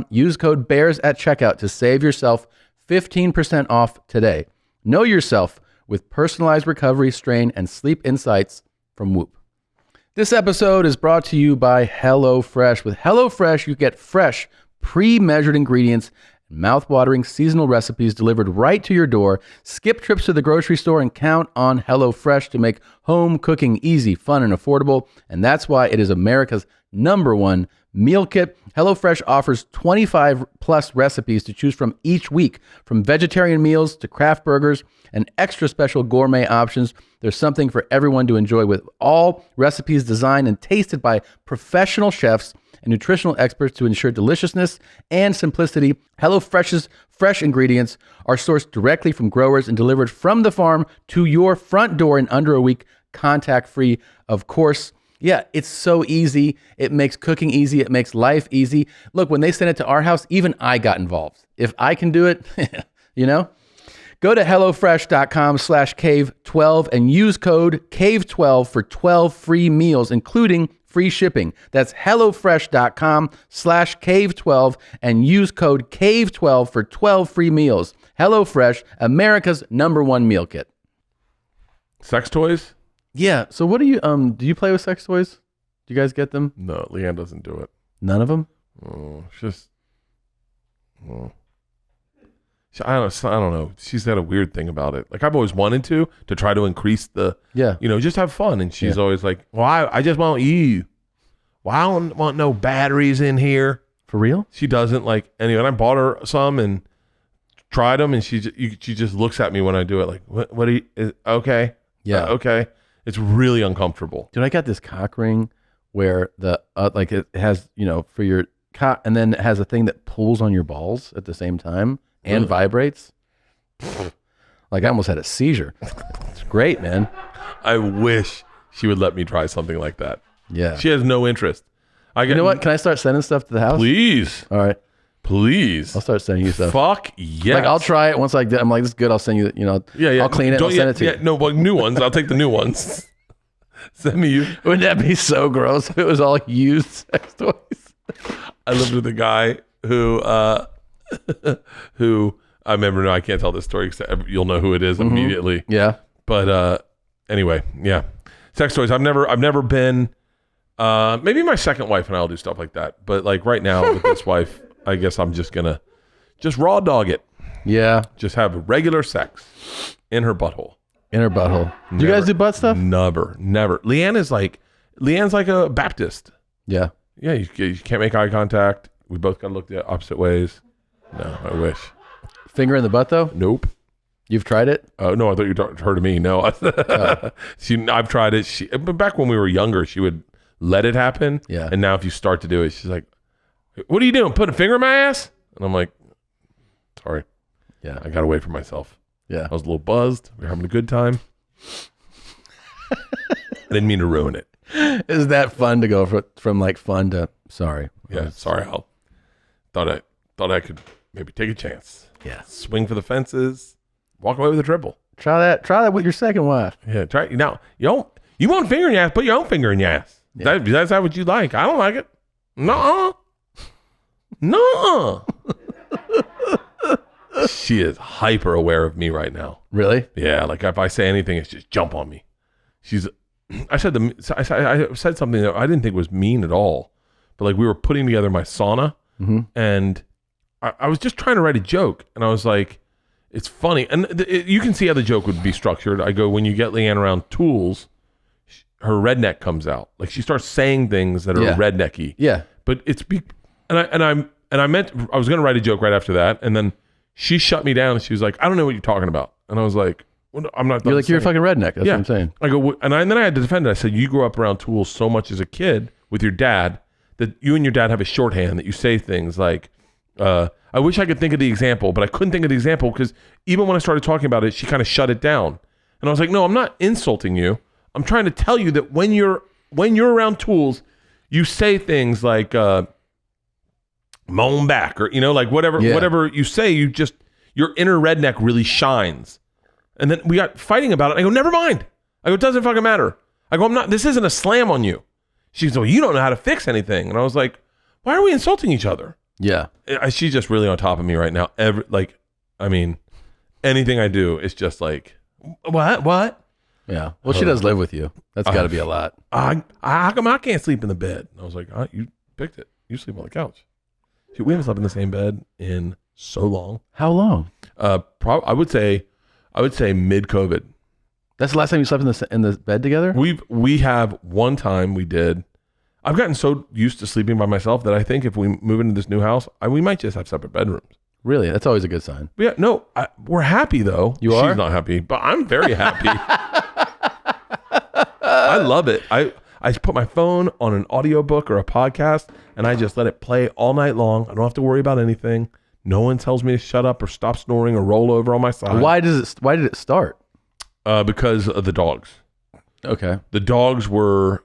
Use code BEARS at checkout to save yourself 15% off today. Know yourself with personalized recovery, strain, and sleep insights from Whoop. This episode is brought to you by HelloFresh. With HelloFresh, you get fresh, pre-measured ingredients, mouth-watering seasonal recipes delivered right to your door. Skip trips to the grocery store and count on HelloFresh to make home cooking easy, fun, and affordable. And that's why it is America's #1 meal kit. HelloFresh offers 25 plus recipes to choose from each week, from vegetarian meals to craft burgers and extra special gourmet options. There's something for everyone to enjoy, with all recipes designed and tasted by professional chefs and nutritional experts to ensure deliciousness and simplicity. HelloFresh's fresh ingredients are sourced directly from growers and delivered from the farm to your front door in under a week, contact-free, of course. Yeah, it's so easy. It makes cooking easy. It makes life easy. Look, when they sent it to our house, even I got involved. If I can do it, you know? Go to HelloFresh.com/cave12 and use code CAVE12 for 12 free meals, including free shipping. That's HelloFresh.com/cave12 and use code CAVE12 for 12 free meals. HelloFresh, America's #1 meal kit. Sex toys? Yeah. So what do you play with sex toys? Do you guys get them? No, Leanne doesn't do it. None of them? I don't know. She's had a weird thing about it. Like I've always wanted to try to increase the, just have fun. And she's always like, well, I just want you. Well, I don't want no batteries in here. For real? She doesn't like any. And I bought her some and tried them, and she just looks at me when I do it like, what are you, okay. Yeah. Okay. It's really uncomfortable. Dude, I got this cock ring where the, like it has, for your cock, and then it has a thing that pulls on your balls at the same time. And vibrates. Like I almost had a seizure. It's great, man. I wish she would let me try something like that. Yeah. She has no interest. You know what? Can I start sending stuff to the house? Please. All right. Please. I'll start sending you stuff. Fuck yes. Like I'll try it once I'm like, this is good. I'll send you, Yeah. I'll clean it and I'll send it to you. No, but new ones. I'll take the new ones. Send me you. Wouldn't that be so gross if it was all used sex toys? I lived with a guy who I remember. No, I can't tell this story because you'll know who it is immediately. Yeah. But anyway, yeah. Sex toys. I've never been. Maybe my second wife and I'll do stuff like that. But like right now with this wife, I guess I'm just gonna raw dog it. Yeah. Just have regular sex in her butthole. In her butthole. Do you guys do butt stuff? Never. Leanne's like a Baptist. Yeah. Yeah. You can't make eye contact. We both gotta look the opposite ways. No, I wish. Finger in the butt though? Nope. You've tried it? Oh no, I thought you heard of me. No, I've tried it. But back when we were younger, she would let it happen. Yeah. And now if you start to do it, she's like, "What are you doing? Putting a finger in my ass?" And I'm like, "Sorry." Yeah. I got away from myself. Yeah. I was a little buzzed. We were having a good time. I didn't mean to ruin it. Is that fun to go from like fun to sorry? Yeah. Sorry, Al. Thought I could maybe take a chance. Yeah. Swing for the fences. Walk away with a triple. Try that with your second wife. Yeah, try now. You want a finger in your ass? Put your own finger in your ass. Yeah. That's not what you like. I don't like it. Nuh-uh. Nuh-uh. She is hyper aware of me right now. Really? Yeah. Like if I say anything, it's just jump on me. I said something that I didn't think was mean at all, but like we were putting together my sauna, and I was just trying to write a joke, and I was like, it's funny. And you can see how the joke would be structured. I go, when you get Leanne around tools, her redneck comes out. Like she starts saying things that are rednecky. Yeah. But I was going to write a joke right after that. And then she shut me down and she was like, I don't know what you're talking about. And I was like, well, I'm not. You're like, you're a fucking redneck. That's what I'm saying. I go, and then I had to defend it. I said, you grew up around tools so much as a kid with your dad that you and your dad have a shorthand that you say things like, I wish I could think of the example, but I couldn't think of the example because even when I started talking about it, she kind of shut it down. And I was like, no, I'm not insulting you. I'm trying to tell you that when you're around tools, you say things like moan back or like whatever you say, your inner redneck really shines. And then we got fighting about it. I go, never mind. I go, it doesn't fucking matter. I go, this isn't a slam on you. She goes, well, you don't know how to fix anything. And I was like, why are we insulting each other? Yeah. She's just really on top of me right now. Anything I do is just like, what? Yeah. Well, she does live with you. That's got to be a lot. How come I can't sleep in the bed? And I was like, you picked it. You sleep on the couch. We haven't slept in the same bed in so long. How long? I would say mid-COVID. That's the last time you slept in the bed together? We have one time we did. I've gotten so used to sleeping by myself that I think if we move into this new house, we might just have separate bedrooms. Really? That's always a good sign. But yeah, no, we're happy though. You are? She's not happy, but I'm very happy. I love it. I put my phone on an audiobook or a podcast and I just let it play all night long. I don't have to worry about anything. No one tells me to shut up or stop snoring or roll over on my side. Why did it start? Because of the dogs. Okay. The dogs were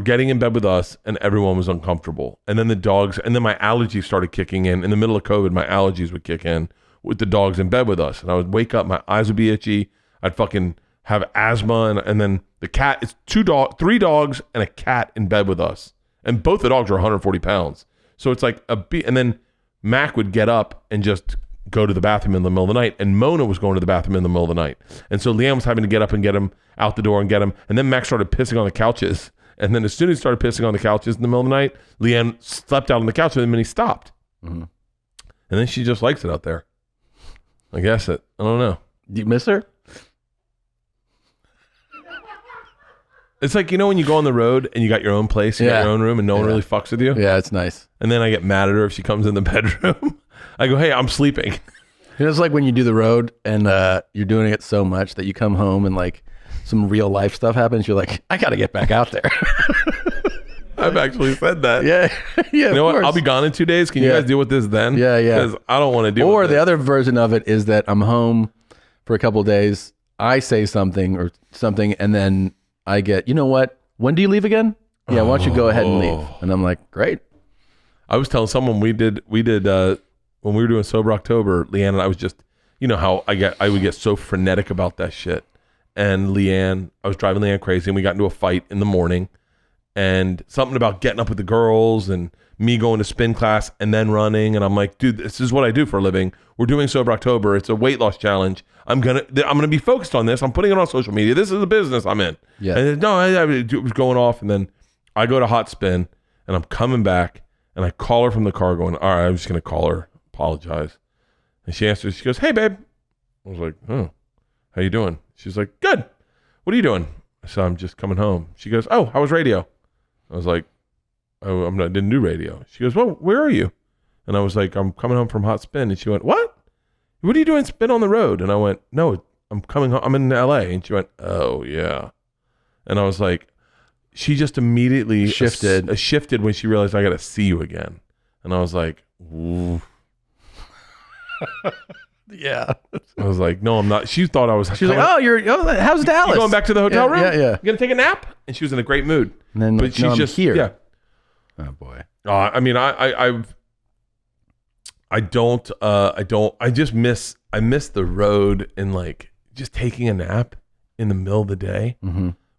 getting in bed with us and everyone was uncomfortable. And then my allergies started kicking in. In the middle of COVID, my allergies would kick in with the dogs in bed with us. And I would wake up, my eyes would be itchy. I'd fucking have asthma. And then the cat, it's 3 dogs and a cat in bed with us. And both the dogs are 140 pounds. So it's like and then Mac would get up and just go to the bathroom in the middle of the night. And Mona was going to the bathroom in the middle of the night. And so Leanne was having to get up and get him out the door and get him. And then Mac started pissing on the couches. And then as soon as he started pissing on the couches in the middle of the night, Leanne slept out on the couch with him and he stopped. Mm-hmm. And then she just likes it out there. I guess I don't know. Do you miss her? It's like, when you go on the road and you got your own place, you got your own room and no one really fucks with you. Yeah, it's nice. And then I get mad at her if she comes in the bedroom. I go, hey, I'm sleeping. It's like when you do the road and you're doing it so much that you come home and like some real life stuff happens. You're like, I got to get back out there. I've actually said that. Yeah. Yeah. You know what? I'll be gone in 2 days. Can you guys deal with this then? Yeah. Yeah. Because I don't want to deal with it. Or the other version of it is that I'm home for a couple of days. I say something and then I get, you know what? When do you leave again? Yeah. Why don't you go ahead and leave? And I'm like, great. I was telling someone we did when we were doing Sober October, Leanne and I was just, how I would get so frenetic about that shit. And I was driving Leanne crazy and we got into a fight in the morning and something about getting up with the girls and me going to spin class and then running. And I'm like, dude, this is what I do for a living. We're doing Sober October. It's a weight loss challenge. I'm going to be focused on this. I'm putting it on social media. This is a business I'm in. Yeah. And it was going off. And then I go to hot spin and I'm coming back and I call her from the car going, all right, I'm just going to call her, apologize. And she answers, she goes, hey babe. I was like, how you doing? She's like, good. What are you doing? I said, I'm just coming home. She goes, oh, how was radio? I was like, didn't do radio. She goes, well, where are you? And I was like, I'm coming home from Hot Spin. And she went, what? What are you doing spin on the road? And I went, no, I'm coming home. I'm in LA. And she went, oh yeah. And I was like, she just immediately shifted when she realized I got to see you again. And I was like, ooh. Yeah. I was like, no, I'm not. She thought I was. She was like, how's Dallas? You going back to the hotel room? Yeah. You gonna take a nap? And she was in a great mood. And then, but she's just here. Yeah. Oh boy. I mean, I miss the road and like just taking a nap in the middle of the day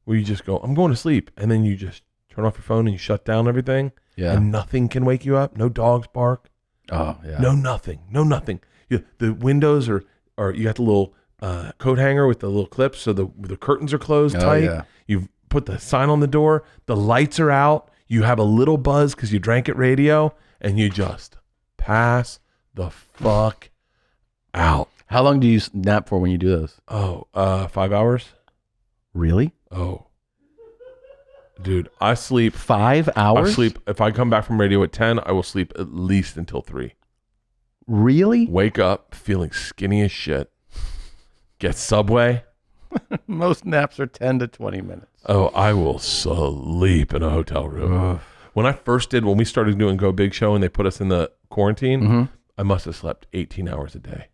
where you just go, I'm going to sleep. And then you just turn off your phone and you shut down everything. Yeah. And nothing can wake you up. No dogs bark. Oh yeah. No nothing. The windows are you got the little coat hanger with the little clips so the curtains are closed tight. Yeah. You've put the sign on the door. The lights are out. You have a little buzz because you drank at radio and you just pass the fuck out. How long do you nap for when you do those? 5 hours. Really? Oh, dude, I sleep 5 hours. I sleep. If I come back from radio at 10, I will sleep at least until 3. Really? Wake up feeling skinny as shit. Get Subway. Most naps are 10 to 20 minutes. Oh, I will sleep in a hotel room. When we started doing Go Big Show and they put us in the quarantine, I must have slept 18 hours a day.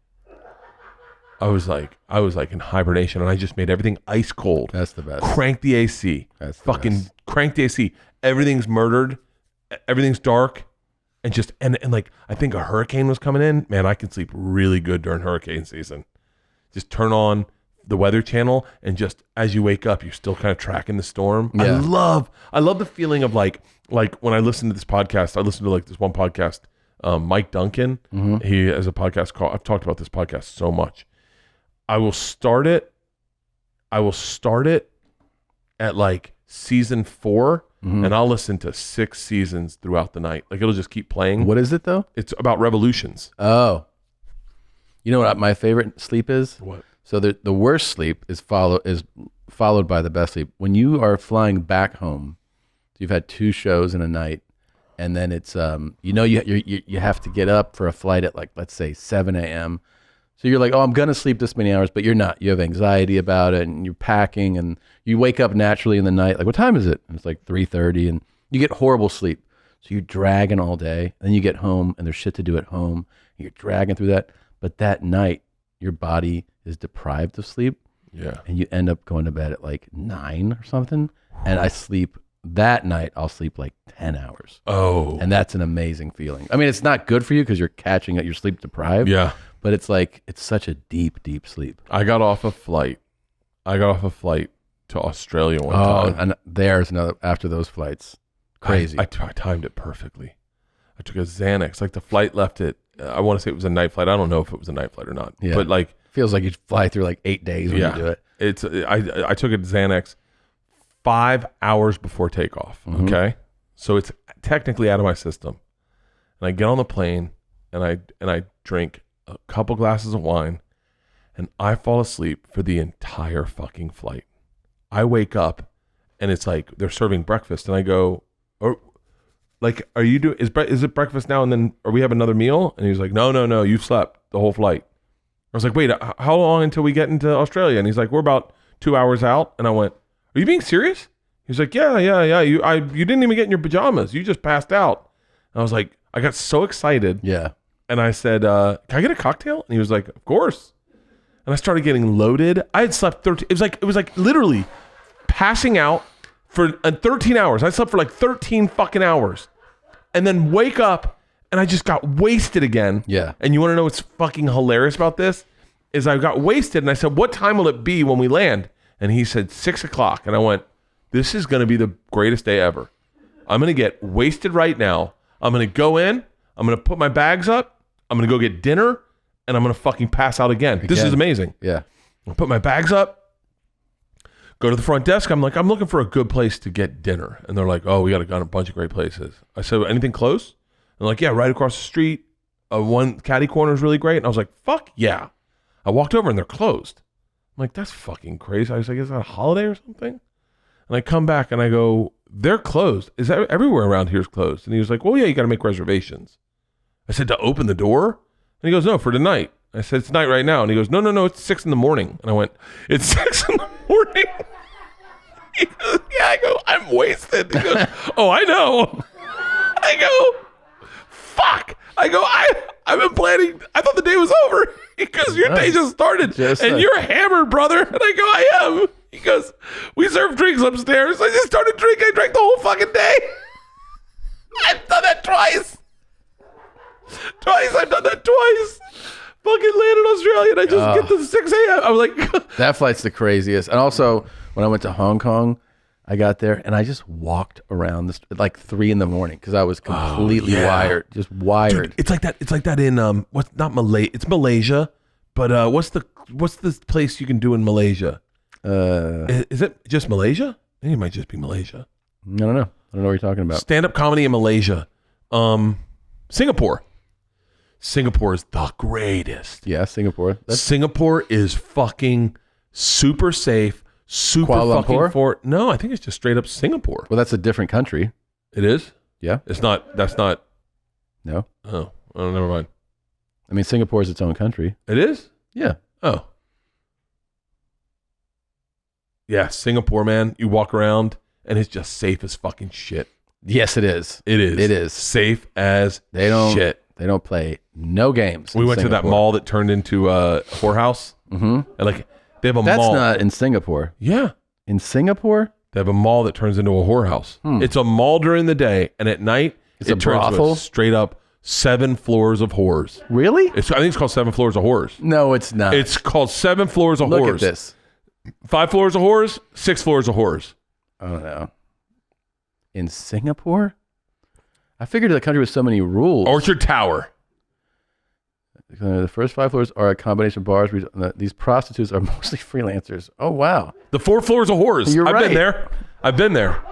I was like in hibernation and I just made everything ice cold. That's the best. Crank the AC. That's the fucking best. Crank the AC. Everything's murdered. Everything's dark. And just, and like, I think a hurricane was coming in. Man, I can sleep really good during hurricane season. Just turn on the Weather Channel and just as you wake up, you're still kind of tracking the storm. Yeah. I love the feeling of like when I listen to this podcast, I listen to like this one podcast, Mike Duncan. He has a podcast called, I've talked about this podcast so much. I will start it at like season 4 and I'll listen to 6 seasons throughout the night. Like it'll just keep playing. What is it though? It's about revolutions. Oh. You know what my favorite sleep is? What? So the worst sleep is followed by the best sleep. When you are flying back home, you've had 2 shows in a night, and then it's you have to get up for a flight at like, let's say 7 a.m. So you're like, oh, I'm gonna sleep this many hours, but you're not. You have anxiety about it, and you're packing, and you wake up naturally in the night. Like, what time is it? And it's like 3:30, and you get horrible sleep. So you're dragging all day, and then you get home, and there's shit to do at home. And you're dragging through that, but that night your body is deprived of sleep. Yeah. And you end up going to bed at like 9 or something. And I sleep that night. I'll sleep like 10 hours. Oh. And that's an amazing feeling. I mean, it's not good for you because you're catching it. You're sleep deprived. Yeah. But it's like, it's such a deep, deep sleep. I got off a flight to Australia one time. And there's another, after those flights. Crazy. I timed it perfectly. I took a Xanax. Like the flight left it. I want to say it was a night flight. I don't know if it was a night flight or not. Yeah. But like, feels like you fly through like 8 days when you do it. It's I took a Xanax 5 hours before takeoff. Okay, so it's technically out of my system, and I get on the plane and I drink a couple glasses of wine, and I fall asleep for the entire fucking flight. I wake up, and it's like they're serving breakfast, and I go, like, are you doing? Is it breakfast now? And then are we have another meal? And he's like, no, you slept the whole flight. I was like, wait, how long until we get into Australia? And he's like, we're about 2 hours out. And I went, are you being serious? He's like, yeah. You didn't even get in your pajamas. You just passed out. And I was like, I got so excited. Yeah. And I said, can I get a cocktail? And he was like, of course. And I started getting loaded. I had slept 13. It was like literally passing out for 13 hours. I slept for like 13 fucking hours. And then wake up. And I just got wasted again. Yeah. And you want to know what's fucking hilarious about this? Is I got wasted and I said, what time will it be when we land? And he said 6 o'clock. And I went, this is going to be the greatest day ever. I'm going to get wasted right now. I'm going to go in. I'm going to put my bags up. I'm going to go get dinner. And I'm going to fucking pass out again. This is amazing. Yeah. I put my bags up. Go to the front desk. I'm like, I'm looking for a good place to get dinner. And they're like, oh, we got a bunch of great places. I said, anything close? And like, yeah, right across the street. One caddy corner is really great. And I was like, fuck yeah. I walked over and they're closed. I'm like, that's fucking crazy. I was like, is that a holiday or something? And I come back and I go, they're closed. Is that everywhere around here is closed? And he was like, well, yeah, you got to make reservations. I said, to open the door? And he goes, no, for tonight. I said, it's night right now. And he goes, no, it's 6 a.m. And I went, it's 6 a.m. He goes, yeah. I go, I'm wasted. He goes, oh, I know. I go, fuck. I go, I've been planning. I thought the day was over. He goes, your day just started. You're hammered, brother. And I go, I am. He goes, we serve drinks upstairs. I just started drinking. I drank the whole fucking day. I've done that twice. I've done that twice. Fucking land in Australia and I just get to 6 a.m. I was like, that flight's the craziest. And also, when I went to Hong Kong, I got there and I just walked around this at like 3 a.m. because I was completely wired, just wired. Dude, it's like that. It's like that in what's not Malay? It's Malaysia, but what's the place you can do in Malaysia? Is it just Malaysia? I think it might just be Malaysia. I don't know. I don't know what you're talking about. Stand-up comedy in Malaysia. Singapore. Singapore is the greatest. Yeah, Singapore. Singapore is fucking super safe, super Kuala fucking Lumpur? No, I think it's just straight up Singapore. Well, that's a different country. It is? Yeah. It's not, that's not. No. Oh, never mind. I mean, Singapore is its own country. It is? Yeah. Oh. Yeah, Singapore, man. You walk around and it's just safe as fucking shit. Yes, it is. It is. It is. Safe as shit. They don't play no games. We went to that mall that turned into a whorehouse. Mm-hmm. And like, they have a That's mall. not in Singapore. Yeah. In Singapore? They have a mall that turns into a whorehouse. It's a mall during the day, and at night, It's it a turns brothel? to a straight up 7 floors of whores. Really? I think it's called 7 floors of whores. No, it's not. It's called 7 floors of Look whores. at this. 5 floors of whores, 6 floors of whores. I don't know. In Singapore? I figured the country with so many rules. Orchard Tower. The first 5 floors are a combination of bars. These prostitutes are mostly freelancers. Oh, wow. The 4 floors of whores. You're I've right. been there. I've been there.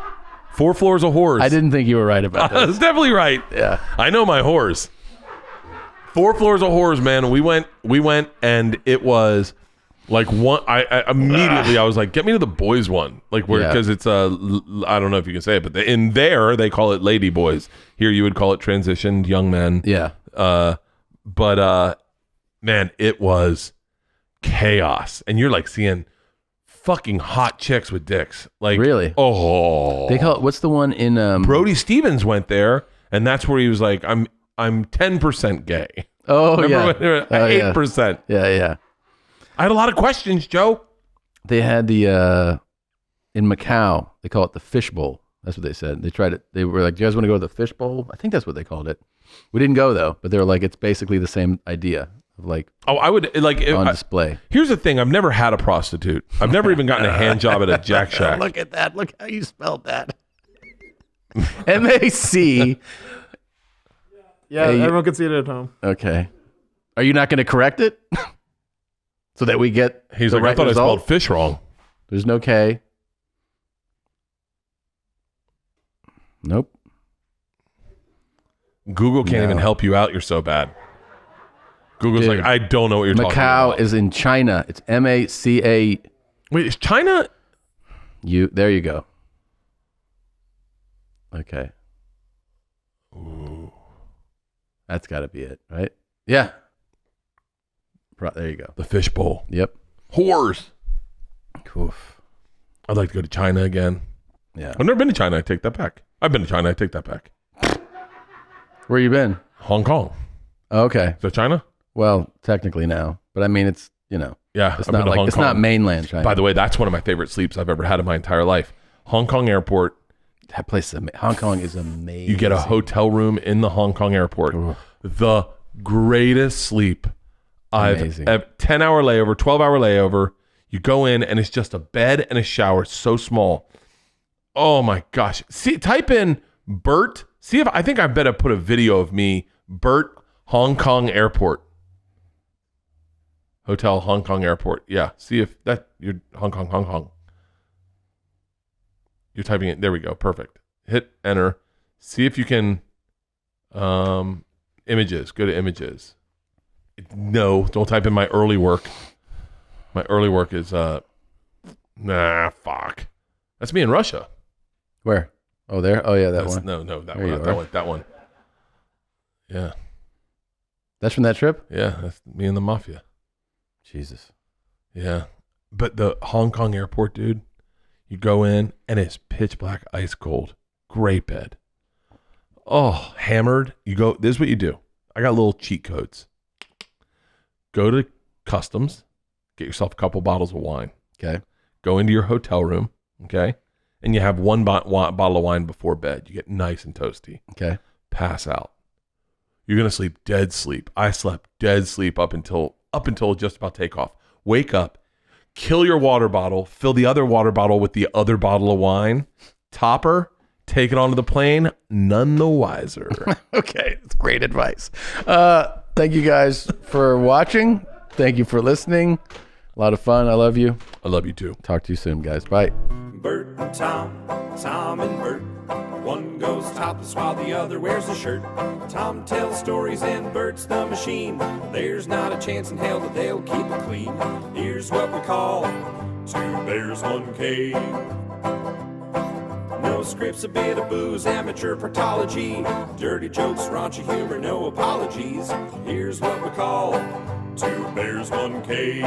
4 floors of whores. I didn't think you were right about I was this. definitely right. Yeah. I know my whores. 4 floors of whores, man. We went and it was like one. I immediately I was like, get me to the boys one, like where because it's I don't know if you can say it, but in there they call it lady boys. Here you would call it transitioned young men. Yeah. But man, it was chaos, and you're like seeing fucking hot chicks with dicks. Like really? Oh, they call it. What's the one in? Brody Stevens went there, and that's where he was like, I'm 10% gay. Oh, remember yeah. When 8%. Yeah. I had a lot of questions, Joe. They had the in Macau. They call it the fishbowl. That's what they said. They tried it. They were like, "Do you guys want to go to the fishbowl?" I think that's what they called it. We didn't go though, but they were like, "It's basically the same idea of like." Oh, I would like on display. Here's the thing: I've never had a prostitute. I've never even gotten a hand job at a Jack Shack. Look at that! Look how you spelled that. MAC. Yeah, everyone can see it at home. Okay. Are you not going to correct it? So that we get He's the like, right I thought result? I spelled fish wrong. There's no K. Nope. Google can't even help you out. You're so bad. Google's Dude, like, I don't know what you're talking about. Macau is in China. It's MACA. Wait, is China? There you go. Okay. Ooh. That's got to be it, right? Yeah. There you go. The fishbowl. Yep. Whores. Oof. I'd like to go to China again. Yeah. I've never been to China. I take that back. I've been to China. I take that back. Where you been? Hong Kong. Oh, okay. Is that China? Well, technically now, but I mean, it's yeah. it's I've not been to like Hong it's Kong. not mainland China. By the way, that's one of my favorite sleeps I've ever had in my entire life. Hong Kong airport. That place, Hong Kong is amazing. You get a hotel room in the Hong Kong airport. Ooh. The greatest sleep. Amazing. 10-hour layover, 12-hour layover. You go in and it's just a bed and a shower. It's so small. Oh my gosh. See, type in Bert. See if I think I better put a video of me, Bert, Hong Kong airport. Hotel Hong Kong airport. Yeah. See if you're Hong Kong. You're typing it. There we go. Perfect. Hit enter. See if you can images. Go to images. No, don't type in my early work. My early work is fuck. That's me in Russia. Where? Oh, there. Oh, yeah, that one. No, that There one. you Not that are. one. That one. Yeah. That's from that trip? Yeah, that's me and the mafia. Jesus. Yeah. But the Hong Kong airport, dude, you go in and it's pitch black, ice cold. Great bed. Oh, hammered. You go, this is what you do. I got little cheat codes. Go to customs, get yourself a couple bottles of wine. Okay. Go into your hotel room, okay? And you have one bottle of wine before bed. You get nice and toasty. Okay. Pass out. You're going to sleep dead sleep. I slept dead sleep up until just about takeoff. Wake up, kill your water bottle, fill the other water bottle with the other bottle of wine, topper, take it onto the plane, none the wiser. Okay. It's great advice. Thank you guys for watching. Thank you for listening. A lot of fun. I love you. I love you too. Talk to you soon, guys. Bye. Bert and Tom, Tom and Bert. One goes topless while the other wears a shirt. Tom tells stories and Bert's the machine. There's not a chance in hell that they'll keep it clean. Here's what we call 2 Bears, 1 Cave. No scripts, a bit of booze, amateur partology. Dirty jokes, raunchy humor, no apologies. Here's what we call 2 Bears, 1 Cave.